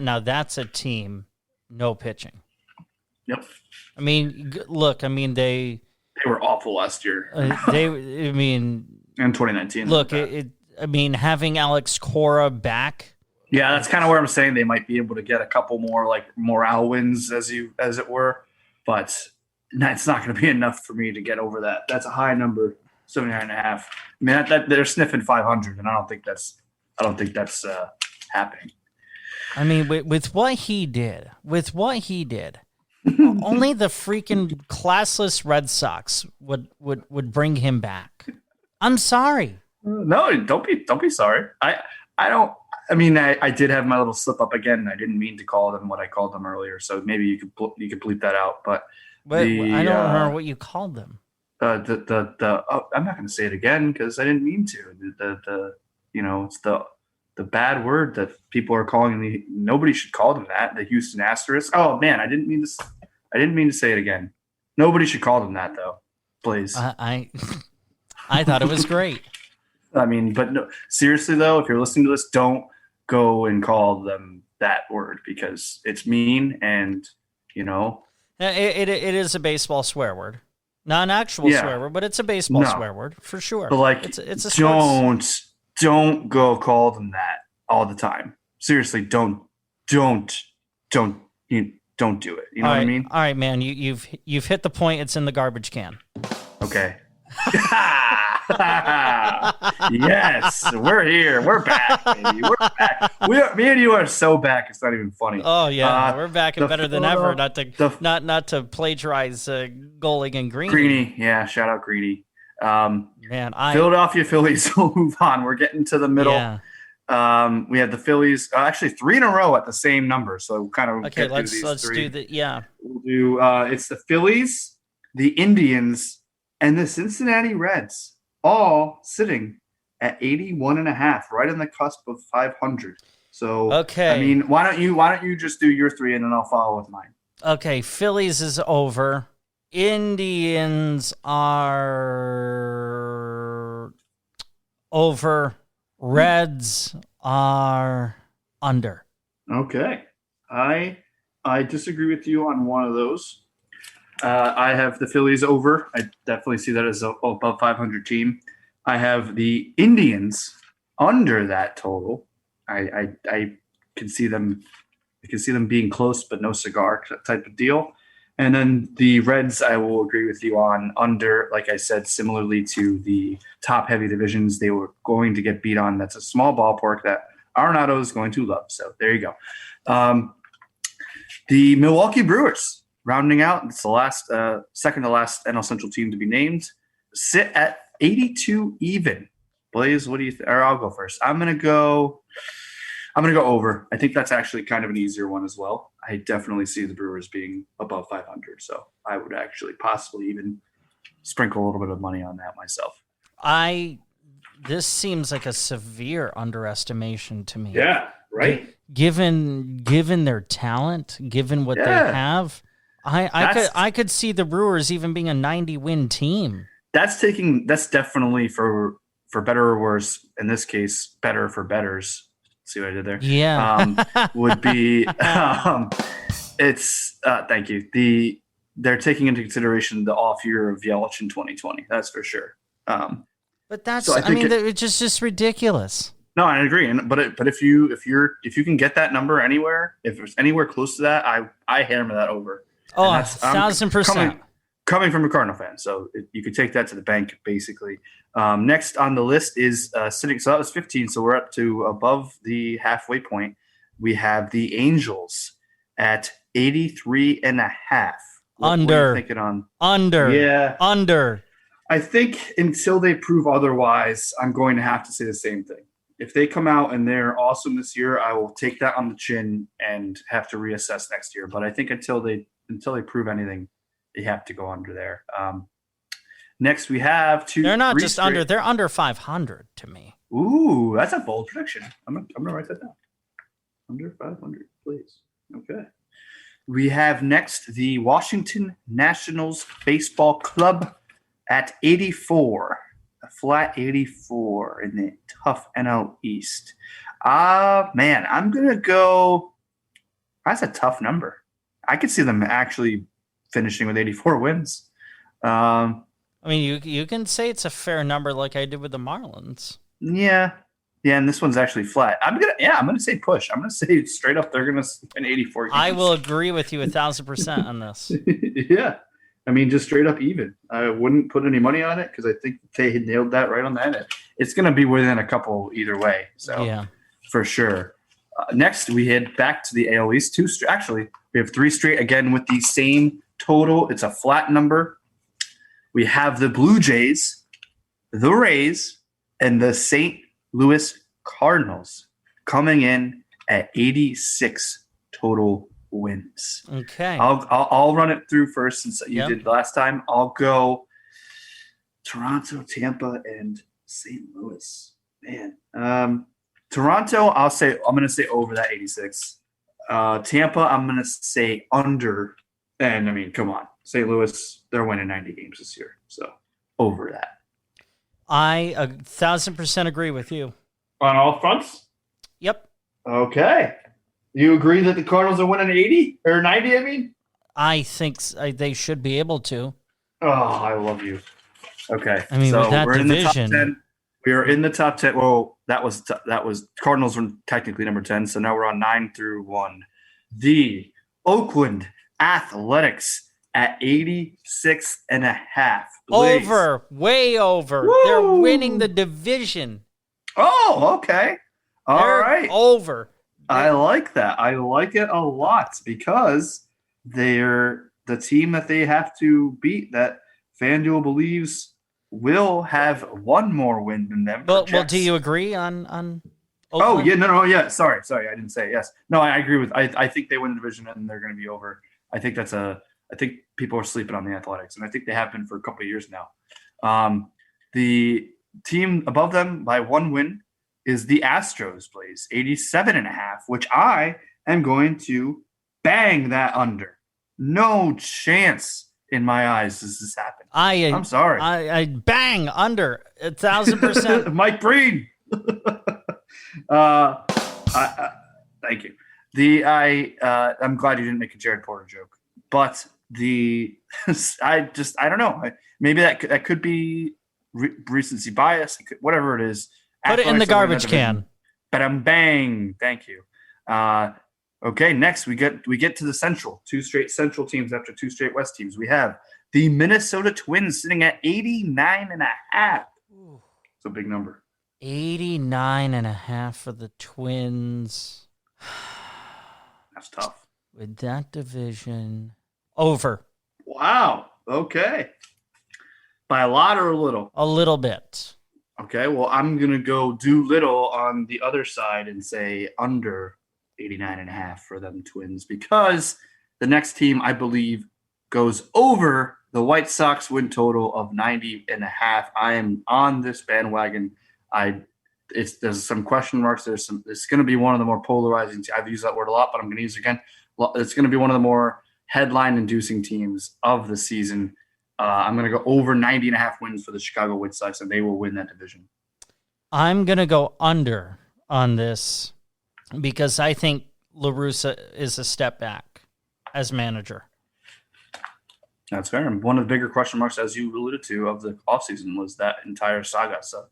Now that's a team, no pitching. Yep. I mean, look. I mean, they were awful last year. In 2019. Look, having Alex Cora back. Yeah, that's kind of where I'm saying they might be able to get a couple more like morale wins, as it were, but it's not going to be enough for me to get over that. That's a high number, 79.5. I mean, that they're sniffing 500, and I don't think that's happening. I mean, with what he did, only the freaking classless Red Sox would bring him back. I'm sorry. No, don't be sorry. I did have my little slip up again. I didn't mean to call them what I called them earlier, so maybe you could bleep that out. But I don't remember what you called them. I'm not going to say it again because I didn't mean to. It's the bad word that people are calling nobody should call them that. The Houston Asterisk. Oh man, I didn't mean to say it again. Nobody should call them that though. Please. I thought it was great. I mean, but no, seriously though, if you're listening to this, don't go and call them that word because it's mean and it is a baseball swear word. Not an actual swear word, but it's a baseball swear word for sure. But like, it's a don't go call them that all the time. Seriously, don't do it. You know what I mean? All right, man. You've hit the point. It's in the garbage can. Okay. Yes, we're here. We're back, baby. We're back. Me and you are so back. It's not even funny. Oh yeah, we're back and better than ever. Not to plagiarize Goalie and Greeny. Yeah, shout out Greeny. Philadelphia Phillies. We'll move on. We're getting to the middle. Yeah. We had the Phillies actually 3 in a row at the same number. So we'll kind of let's three. do that. Yeah, we'll do. It's the Phillies, the Indians, and the Cincinnati Reds, all sitting at 81.5, right on the cusp of 500. So okay. I mean, why don't you just do your 3 and then I'll follow with mine. Okay, Phillies is over. Indians are over. Reds are under. Okay. I disagree with you on one of those. I have the Phillies over. I definitely see that as above 500 team. I have the Indians under that total. I can see them. I can see them being close, but no cigar type of deal. And then the Reds, I will agree with you on under. Like I said, similarly to the top heavy divisions, they were going to get beat on. That's a small ballpark that Arenado is going to love. So there you go. The Milwaukee Brewers, rounding out, it's the last, second to last NL Central team to be named, sit at 82 even. Blaise, what do you think? Or I'll go first. I'm gonna go over. I think that's actually kind of an easier one as well. I definitely see the Brewers being above 500, so I would actually possibly even sprinkle a little bit of money on that myself. This seems like a severe underestimation to me. Yeah, right. Given their talent, given what they have, I could see the Brewers even being a 90-win team. That's definitely for better or worse. In this case, better for betters. See what I did there? Yeah. Would be it's thank you. They're taking into consideration the off year of Yelich in 2020. That's for sure. But that's it's just ridiculous. No, I agree. But if you can get that number anywhere, if it's anywhere close to that, I hammer that over. Oh, And that's 1,000%. coming from a Cardinal fan. So you could take that to the bank, basically. Next on the list is sitting. So that was 15. So we're up to above the halfway point. We have the Angels at 83.5. What are you thinking on? Yeah. Under. I think until they prove otherwise, I'm going to have to say the same thing. If they come out and they're awesome this year, I will take that on the chin and have to reassess next year. But I think until they prove anything, they have to go under there. Next, we have They're not just under; they're under 500 to me. Ooh, that's a bold prediction. I'm gonna write that down. Under 500, please. Okay. We have next the Washington Nationals Baseball Club at 84, a flat 84 in the tough NL East. Man, I'm gonna go. That's a tough number. I could see them actually finishing with 84 wins. I mean, you can say it's a fair number, like I did with the Marlins. Yeah, and this one's actually flat. I'm gonna say push. I'm gonna say straight up they're gonna win 84 games. I will agree with you 1,000% on this. Yeah, I mean just straight up even. I wouldn't put any money on it because I think they had nailed that right on the head. It's gonna be within a couple either way. So yeah, for sure. Next, we head back to the AL East. Actually, we have 3 straight again with the same total. It's a flat number. We have the Blue Jays, the Rays, and the St. Louis Cardinals coming in at 86 total wins. Okay. I'll run it through first since you did last time. I'll go Toronto, Tampa, and St. Louis. Man. Toronto, I'm going to say over that 86. Tampa, I'm going to say under. And, I mean, come on. St. Louis, they're winning 90 games this year. So, over that. I 1,000% agree with you. On all fronts? Yep. Okay. You agree that the Cardinals are winning 80? Or 90, I mean? I think they should be able to. Oh, I love you. Okay. I mean, so with that we're division. In the top 10. We are in the top 10. Well, that was Cardinals were technically number 10, so now we're on 9 through 1. The Oakland Athletics at 86.5. Over, way over. Woo! They're winning the division. Oh, okay. All right. Over. I like that. I like it a lot because they're the team that they have to beat that FanDuel believes will have one more win than them. Well, do you agree on Oakland? Oh, yeah. No, yeah. Sorry. I didn't say yes. No, I agree with I think they win the division and they're going to be over. I think I think people are sleeping on the Athletics, and I think they have been for a couple of years now. The team above them by 1 win is the Astros, Blaise, 87.5, which I am going to bang that under. No chance in my eyes does this happen. I'm sorry. I bang under 1,000%. Mike Breen. Thank you. I'm glad you didn't make a Jared Porter joke, but I don't know. Maybe that could be recency bias, whatever it is. Put it in the garbage can. But I'm bang. Thank you. Okay, next we get to the Central. 2 straight Central teams after 2 straight West teams. We have the Minnesota Twins sitting at 89.5. It's a big number. 89.5 for the Twins. That's tough. With that division. Over. Wow. Okay. By a lot or a little? A little bit. Okay, well, I'm going to go do little on the other side and say under 89.5 for them Twins because the next team, I believe, goes over the White Sox win total of 90.5. I am on this bandwagon. There's some question marks. It's going to be one of the more polarizing. I've used that word a lot, but I'm going to use it again. It's going to be one of the more headline-inducing teams of the season. I'm going to go over 90.5 wins for the Chicago White Sox, and they will win that division. I'm going to go under on this because I think La Russa is a step back as manager. That's fair. And one of the bigger question marks, as you alluded to, of the offseason was that entire saga. So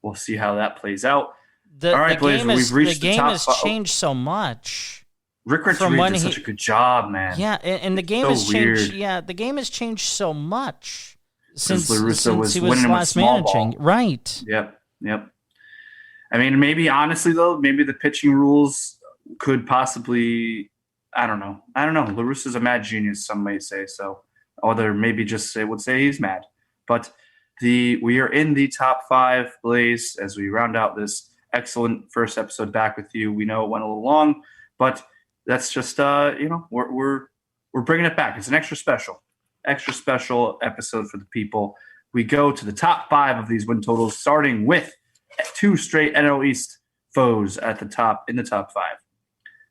we'll see how that plays out. All right, Blaise, we've reached the top. The game has changed so much. Rick from Renteria when did such a good job, man. Yeah, and the game So has changed. weird. Yeah, the game has changed so much Since since LaRusso was he was winning with last small managing. ball. Right. Yep. I mean, maybe honestly though, maybe the pitching rules could possibly. I don't know. LaRusso's a mad genius, some may say so. Other maybe just would say he's mad. But we are in the top 5, Blaise, as we round out this excellent first episode back with you. We know it went a little long, but that's just we're bringing it back. It's an extra special episode for the people. We go to the top 5 of these win totals, starting with 2 straight NL East foes in the top 5.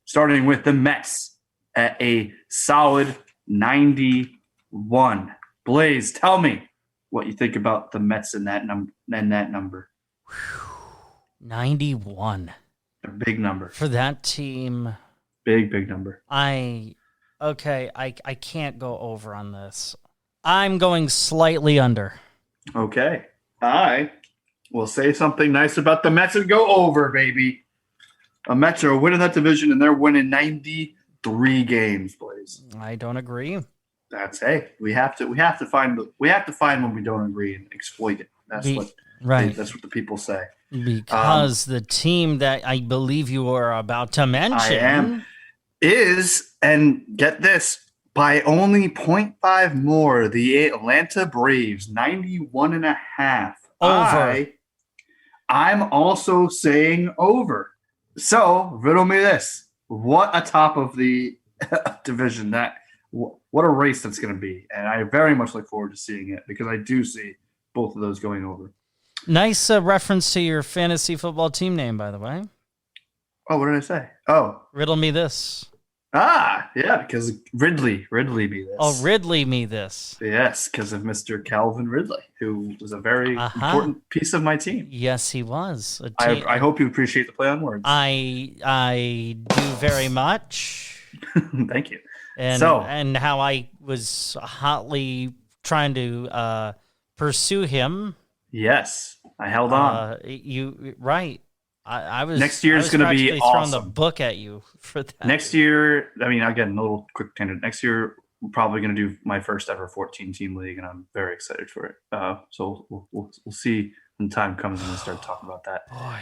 Starting with the Mets at a solid 91. Blaise, tell me what you think about the Mets in that number. 91. A big number. For that team. Big number. I can't go over on this. I'm going slightly under. Okay. I will say something nice about the Mets and go over, baby. The Mets are winning that division, and they're winning 93 games, Blaise. I don't agree. We have to find when we don't agree and exploit it. That's what the people say. Because the team that I believe you are about to mention is, and get this, by only 0.5 more, the Atlanta Braves, 91.5. Over. I'm also saying over. So, riddle me this. What a top of the division. What a race that's going to be. And I very much look forward to seeing it because I do see both of those going over. Nice reference to your fantasy football team name, by the way. Oh, what did I say? Oh. Riddle me this. Yeah, because Ridley me this. Oh, Ridley me this. Yes, because of Mr. Calvin Ridley, who was a very important piece of my team. Yes, he was. I hope you appreciate the play on words. I do very much. Thank you. And how I was hotly trying to pursue him. Yes, I held on. I was. Next year is going to be awesome. Throwing the book at you for that. Next year, I mean, again, a little quick tangent. Next year, we're probably going to do my first ever 14-team league, and I'm very excited for it. So we'll see when the time comes when we start talking about that. Boy.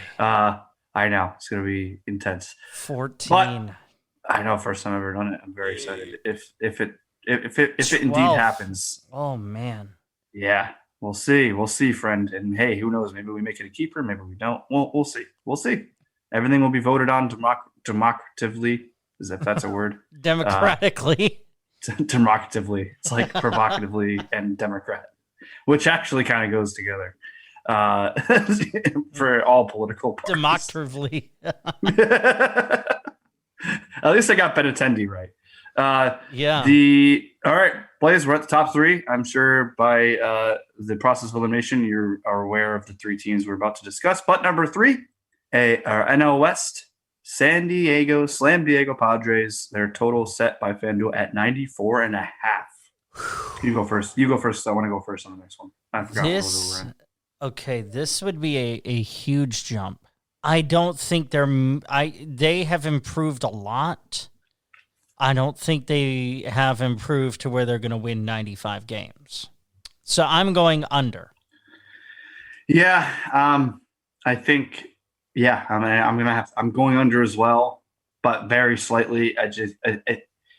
I know it's going to be intense. 14. But I know, first time I've ever done it. I'm very excited. If it indeed happens. Oh man. Yeah. We'll see, friend. And hey, who knows? Maybe we make it a keeper. Maybe we don't. We'll see. Everything will be voted on democratively, as if that's a word. Democratically. Democratively. It's like provocatively and Democrat, which actually kind of goes together for all political parties. Democratively. At least I got Benintendi right. Yeah. All right, Blaise, we're at the top 3. I'm sure by the process of elimination, you are aware of the 3 teams we're about to discuss. But number 3, our NL West, San Diego Padres. Their total set by FanDuel at 94.5. You go first. I want to go first on the next one. I forgot what we're in. Okay, this would be a huge jump. I don't think they have improved a lot. I don't think they have improved to where they're going to win 95 games. So I'm going under. Yeah, I think. Yeah, I'm going under as well, but very slightly.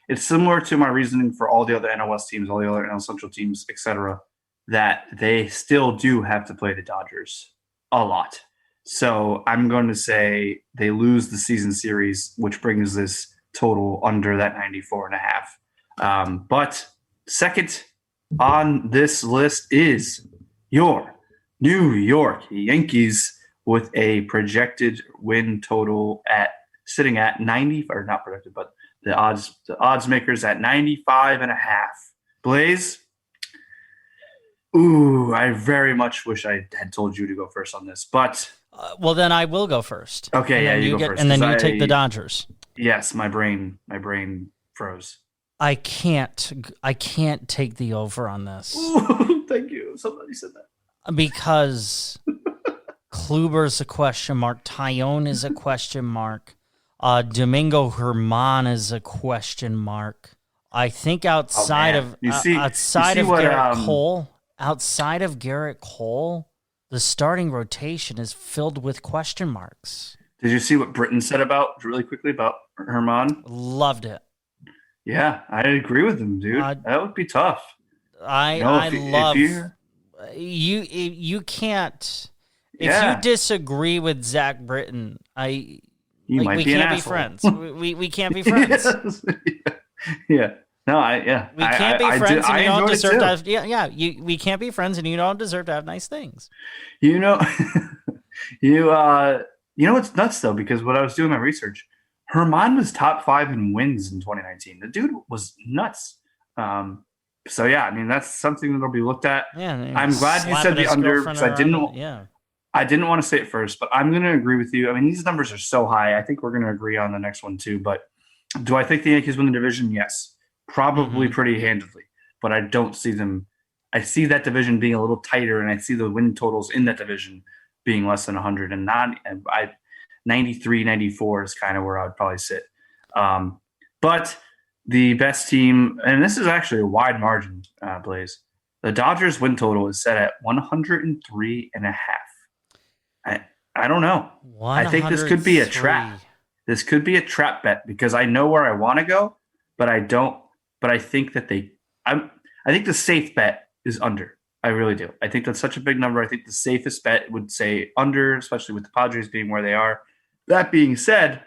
It's similar to my reasoning for all the other NL West teams, all the other NL Central teams, etc. That they still do have to play the Dodgers a lot. So I'm going to say they lose the season series, which brings this total under that 94.5. But second on this list is your New York Yankees with a projected win total sitting at 90, or not projected, but the odds makers at 95.5. Blaise, I very much wish I had told you to go first on this, but well, then I will go first. Okay, yeah, you go first. And then you take the Dodgers. Yes, my brain froze. I can't take the over on this. Ooh, thank you. Somebody said that. Because Kluber's a question mark. Tyone is a question mark. Domingo Herman is a question mark. I think outside of Garrett Cole, the starting rotation is filled with question marks. Did you see what Britton said really quickly about Herman? Loved it. Yeah, I agree with him, dude. That would be tough. You can't. If you disagree with Zach Britton, we can't be friends. We can't be friends. Yeah. No, we can't be friends, and you don't deserve to have. We can't be friends, and you don't deserve to have nice things. You know what's nuts though, because when I was doing my research, Herman was top 5 in wins in 2019. The dude was nuts. So yeah, I mean that's something that'll be looked at. Yeah, I'm glad you said the under because I didn't want to say it first, but I'm going to agree with you. I mean these numbers are so high. I think we're going to agree on the next one too. But do I think the Yankees win the division? Yes, probably pretty handedly. But I don't see them. I see that division being a little tighter, and I see the win totals in that division being less than 100, and 93, 94 is kind of where I would probably sit. But the best team, and this is actually a wide margin, Blaise, the Dodgers win total is set at 103.5. I don't know. I think this could be a trap. This could be a trap bet because I know where I want to go, but I don't. But I think that I think the safe bet is under. I really do. I think that's such a big number. I think the safest bet would say under, especially with the Padres being where they are. That being said,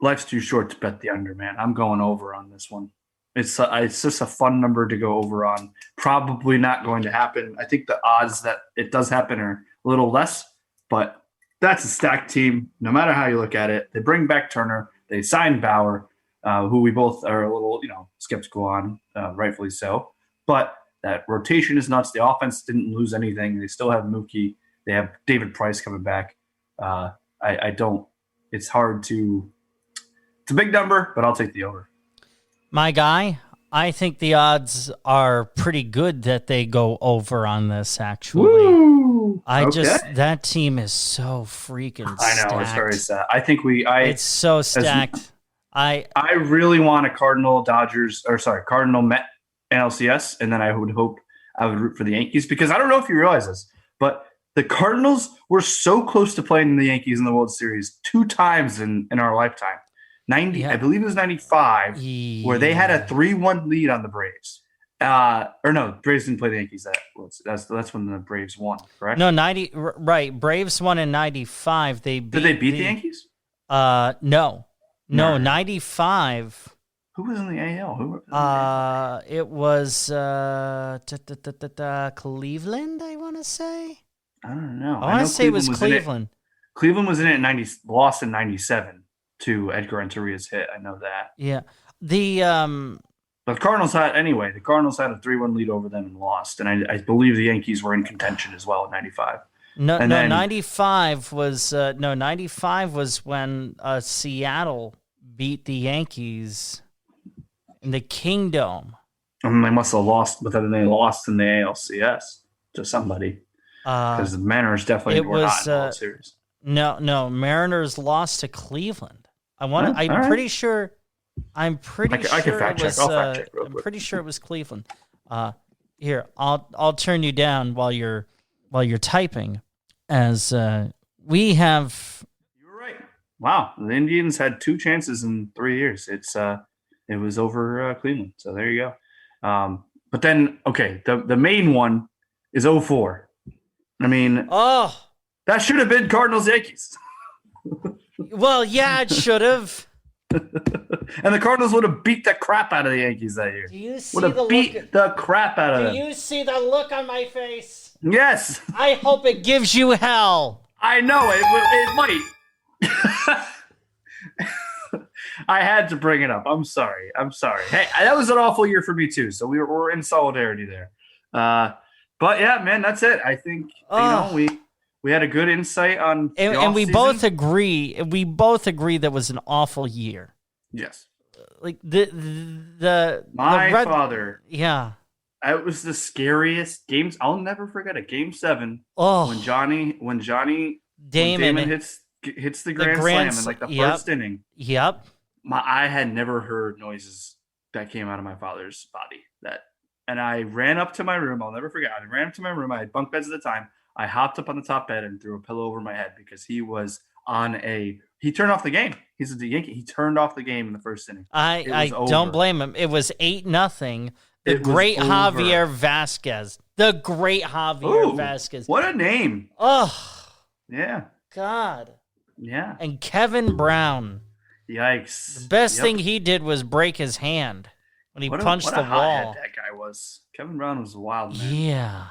life's too short to bet the under, man. I'm going over on this one. It's just a fun number to go over on. Probably not going to happen. I think the odds that it does happen are a little less, but that's a stacked team. No matter how you look at it, they bring back Turner. They sign Bauer, who we both are a little, skeptical on, rightfully so. But that rotation is nuts. The offense didn't lose anything. They still have Mookie. They have David Price coming back. I don't. It's hard to. It's a big number, but I'll take the over. My guy, I think the odds are pretty good that they go over on this. Actually, Woo! That team is so freaking. I know, it's very sad. I think it's so stacked. I really want a Cardinal Met NLCS, and then I would root for the Yankees because I don't know if you realize this, but the Cardinals were so close to playing the Yankees in the World Series 2 times in our lifetime. I believe it was 95, where they had a 3-1 lead on the Braves. Braves didn't play the Yankees. That's when the Braves won, correct? No, 90. Right, Braves won in 95. Did they beat the Yankees? No, 95. Who was in the AL? It was Cleveland, I want to say. I don't know. I want to say it was Cleveland. Cleveland was in it in 90, lost in 97 to Edgar Renteria's hit. I know that. Yeah. The Cardinals had a 3-1 lead over them and lost. And I believe the Yankees were in contention as well at 95. 95 was when Seattle beat the Yankees in the Kingdom. And they must have lost, but then they lost in the ALCS to somebody. Because the Mariners definitely were not in the World Series. No, Mariners lost to Cleveland. Pretty sure. I'm pretty sure. I can fact check. I'll fact check real quick. I'm pretty sure it was Cleveland. Here, I'll turn you down while you're typing, as we have. You were right. Wow, the Indians had 2 chances in 3 years. It was over Cleveland. So there you go. But then, okay, the main one is 04. I mean, that should have been Cardinals Yankees. Well, yeah, it should have. And the Cardinals would have beat the crap out of the Yankees that year. Do you see the crap out of them. Do you see the look on my face? Yes. I hope it gives you hell. I know it might. I had to bring it up. I'm sorry. Hey, that was an awful year for me too. So we're in solidarity there. But yeah, man, that's it. I think we had a good insight on and we both agree. We both agree that was an awful year. Yes. Like father. Yeah. It was the scariest games. I'll never forget it. Game 7. Oh. When Damon hits the grand slam in like the first inning. Yep. I had never heard noises that came out of my father's body. And I ran up to my room. I'll never forget. I ran up to my room. I had bunk beds at the time. I hopped up on the top bed and threw a pillow over my head because he was he turned off the game. He's a Yankee. He turned off the game in the first inning. I don't blame him. It was 8-0. The great Javier Vasquez. The great Javier Vasquez. What a name. Oh. Yeah. God. Yeah. And Kevin Brown. Yikes. The best thing he did was break his hand when he punched the wall. That guy was. Kevin Brown was a wild man. Yeah.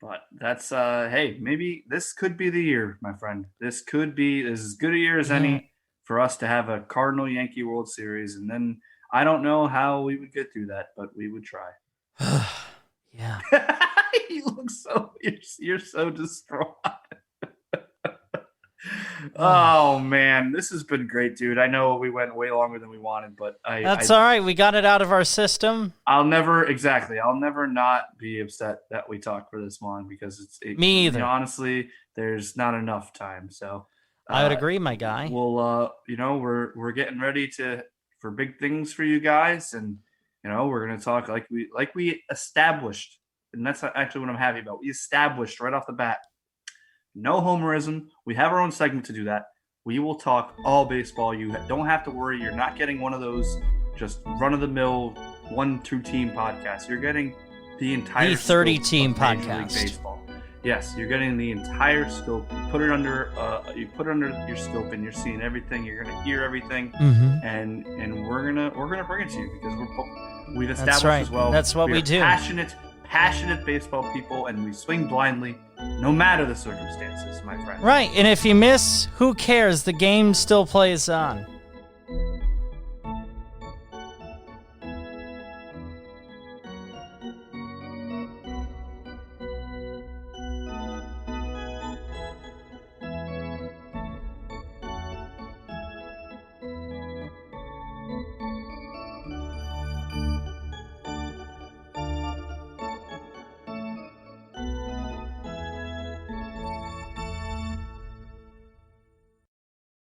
But that's hey, maybe this could be the year, my friend. This could be as good a year as any for us to have a Cardinal Yankee World Series, and then I don't know how we would get through that, but we would try. Yeah. You look so you're so distraught. Oh man, this has been great, dude. I know we went way longer than we wanted, but that's all right. We got it out of our system. I'll never not be upset that we talked for this long because me either. Honestly, there's not enough time. So I would agree, my guy. We'll we're getting ready for big things for you guys, and we're gonna talk like we established, and that's actually what I'm happy about. We established right off the bat. No homerism. We have our own segment to do that. We will talk all baseball. You don't have to worry. You're not getting one of those just run-of-the-mill 1-2 team podcasts. You're getting the entire 30-team podcast. Baseball. Yes, you're getting the entire scope. You put it under your scope, and you're seeing everything. You're gonna hear everything, and we're gonna bring it to you because we've established as well. That's what we do. Passionate baseball people, and we swing blindly no matter the circumstances, my friend. Right, and if you miss, who cares? The game still plays on.